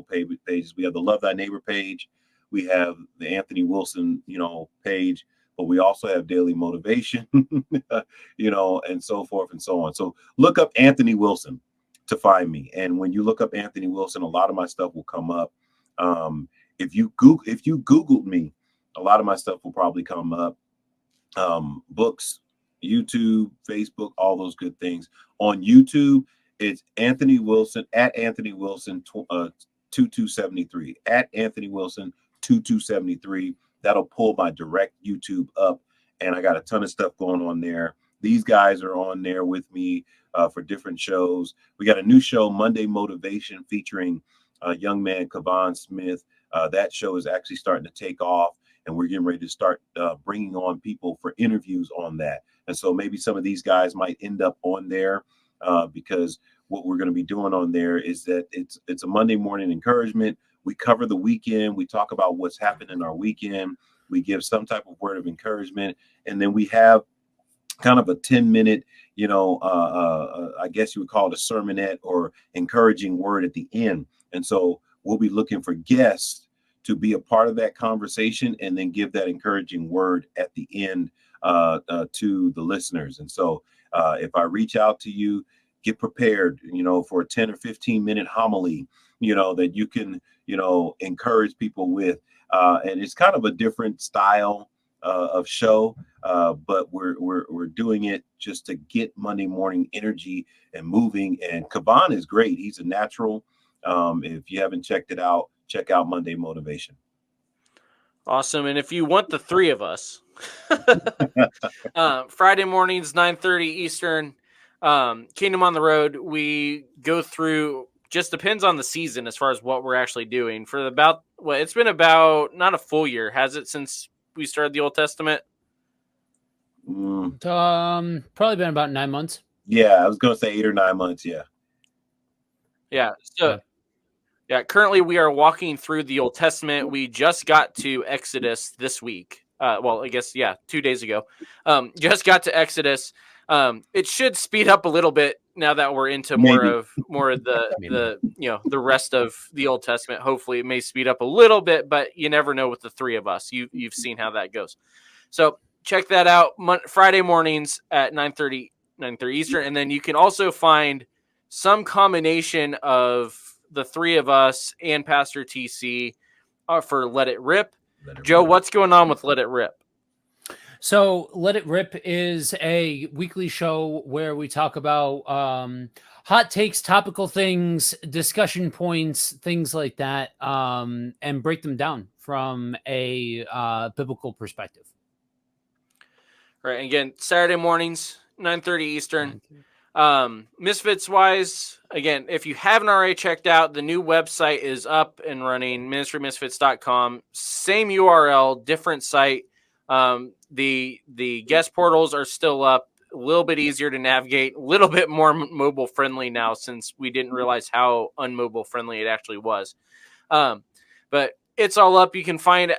pages. We have the Love Thy Neighbor page, we have the Anthony Wilson, page, but we also have daily motivation. And so forth and so on. So look up Anthony Wilson to find me. And when you look up Anthony Wilson, a lot of my stuff will come up. If you Googled me, a lot of my stuff will probably come up. Books, YouTube, Facebook, all those good things. On YouTube, it's Anthony Wilson at Anthony Wilson 2273 at Anthony Wilson 2273. That'll pull my direct YouTube up, and I got a ton of stuff going on there. These guys are on there with me for different shows. We got a new show, Monday Motivation, featuring young man Kavan Smith. That show is actually starting to take off, and we're getting ready to start bringing on people for interviews on that. And so maybe some of these guys might end up on there because what we're going to be doing on there is that it's a Monday morning encouragement. We cover the weekend. We talk about what's happened in our weekend. We give some type of word of encouragement, and then we have kind of a 10-minute, I guess you would call it a sermonette or encouraging word at the end. And so we'll be looking for guests to be a part of that conversation and then give that encouraging word at the end to the listeners. And so if I reach out to you, get prepared, for a 10 or 15-minute homily, that you can, encourage people with. And it's kind of a different style of show, but we're doing it just to get Monday morning energy and moving. And Kavan is great. He's a natural. If you haven't checked it out, check out Monday Motivation. Awesome. And if you want the three of us, Friday mornings, 9:30 Eastern, Kingdom on the Road, we go through, just depends on the season as far as what we're actually doing. It's been about, not a full year, has it, since we started the Old Testament? Probably been about 9 months. Yeah, I was going to say 8 or 9 months. Yeah. Yeah. So, currently we are walking through the Old Testament. We just got to Exodus this week. 2 days ago. Just got to Exodus. It should speed up a little bit now that we're into more of the rest of the Old Testament. Hopefully it may speed up a little bit, but you never know with the three of us. You've seen how that goes. So check that out Friday mornings at 9:30 Eastern. And then you can also find some combination of the three of us and Pastor TC for Let It Rip. Joe, what's going on with Let It Rip? So Let It Rip is a weekly show where we talk about hot takes, topical things, discussion points, things like that, and break them down from a biblical perspective. Right. And again, Saturday mornings, 9:30 Eastern. Misfits wise, again, if you haven't already checked out, the new website is up and running, ministrymisfits.com. Same URL, different site. The guest portals are still up, a little bit easier to navigate, a little bit more mobile friendly now, since we didn't realize how unmobile friendly it actually was. But it's all up. You can find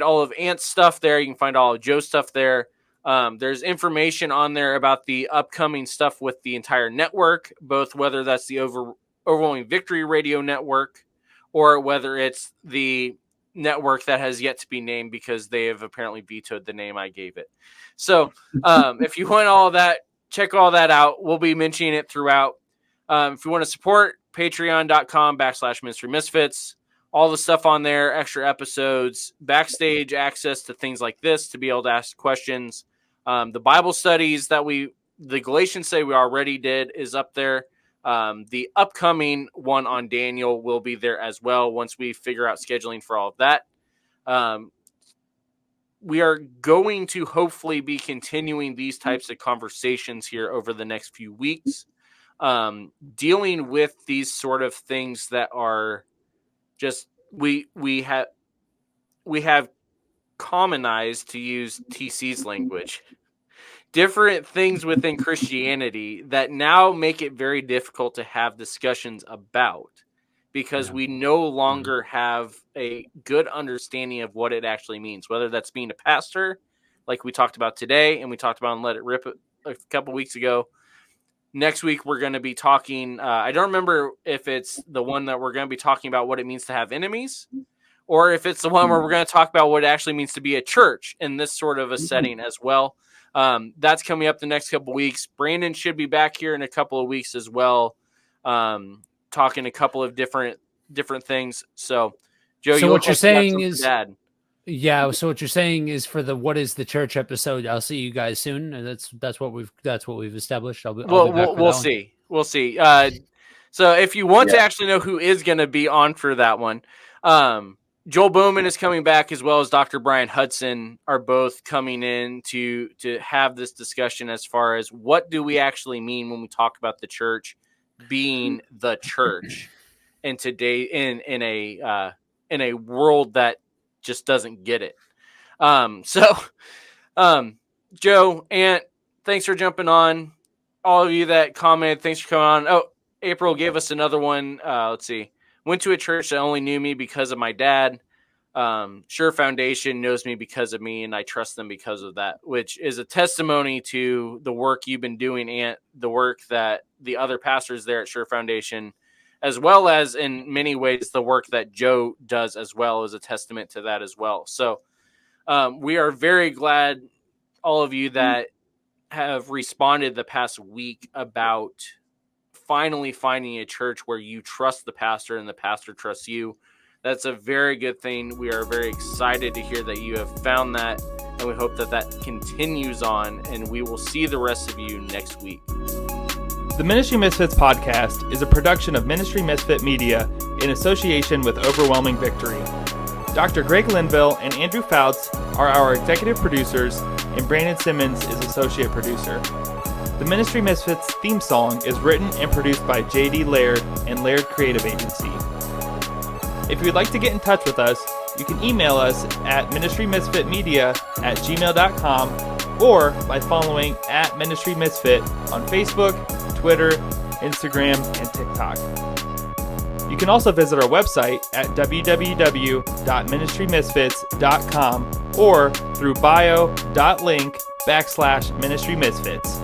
all of Ant's stuff there. You can find all of Joe's stuff there. There's information on there about the upcoming stuff with the entire network, both whether that's the Overwhelming Victory Radio Network or whether it's the network that has yet to be named because they have apparently vetoed the name I gave it. So if you want all of that, check all that out. We'll be mentioning it throughout. If you want to support, patreon.com/Ministry Misfits. All the stuff on there, extra episodes, backstage access to things like this to be able to ask questions. The Bible studies the Galatians study we already did is up there. The upcoming one on Daniel will be there as well once we figure out scheduling for all of that. We are going to hopefully be continuing these types of conversations here over the next few weeks. dealing with these sort of things that are just we have commonized, to use TC's language, different things within Christianity that now make it very difficult to have discussions about, because we no longer have a good understanding of what it actually means, whether that's being a pastor, like we talked about today, and we talked about on Let It Rip a couple weeks ago. Next week, we're going to be talking, I don't remember if it's the one that we're going to be talking about what it means to have enemies, or if it's the one where we're going to talk about what it actually means to be a church in this sort of a setting as well. That's coming up the next couple of weeks. Brandon should be back here in a couple of weeks as well, talking a couple of different things. So, Joe, So you what you're saying is, Dad. yeah. So what you're saying is, for the "What is the Church" episode, I'll see you guys soon. And that's what we've established. I'll be back for that We'll one. see. We'll see. So if you want to actually know who is going to be on for that one, Joel Bowman is coming back, as well as Dr. Brian Hudson are both coming in to have this discussion as far as what do we actually mean when we talk about the church being the church in today in a world that just doesn't get it. Joe, Ant, thanks for jumping on. All of you that commented, thanks for coming on. Oh, April gave us another one. Let's see. Went to a church that only knew me because of my dad. Sure Foundation knows me because of me, and I trust them because of that, which is a testimony to the work you've been doing, and the work that the other pastors there at Sure Foundation, as well as in many ways the work that Joe does as well, is a testament to that as well. So we are very glad, all of you that have responded the past week, about finally finding a church where you trust the pastor and the pastor trusts you. That's a very good thing. We are very excited to hear that you have found that, and we hope that that continues on, and we will see the rest of you next week. The Ministry Misfits podcast is a production of Ministry Misfit Media in association with Overwhelming Victory. Dr. Greg Linville and Andrew Fouts are our executive producers, and Brandon Simmons is associate producer. The Ministry Misfits theme song is written and produced by J.D. Laird and Laird Creative Agency. If you'd like to get in touch with us, you can email us at ministrymisfitmedia@gmail.com, or by following @ministrymisfit on Facebook, Twitter, Instagram, and TikTok. You can also visit our website at www.ministrymisfits.com or through bio.link/Ministry Misfits.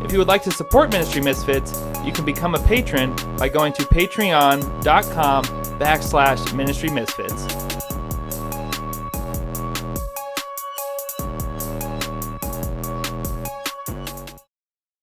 If you would like to support Ministry Misfits, you can become a patron by going to patreon.com/Ministry Misfits.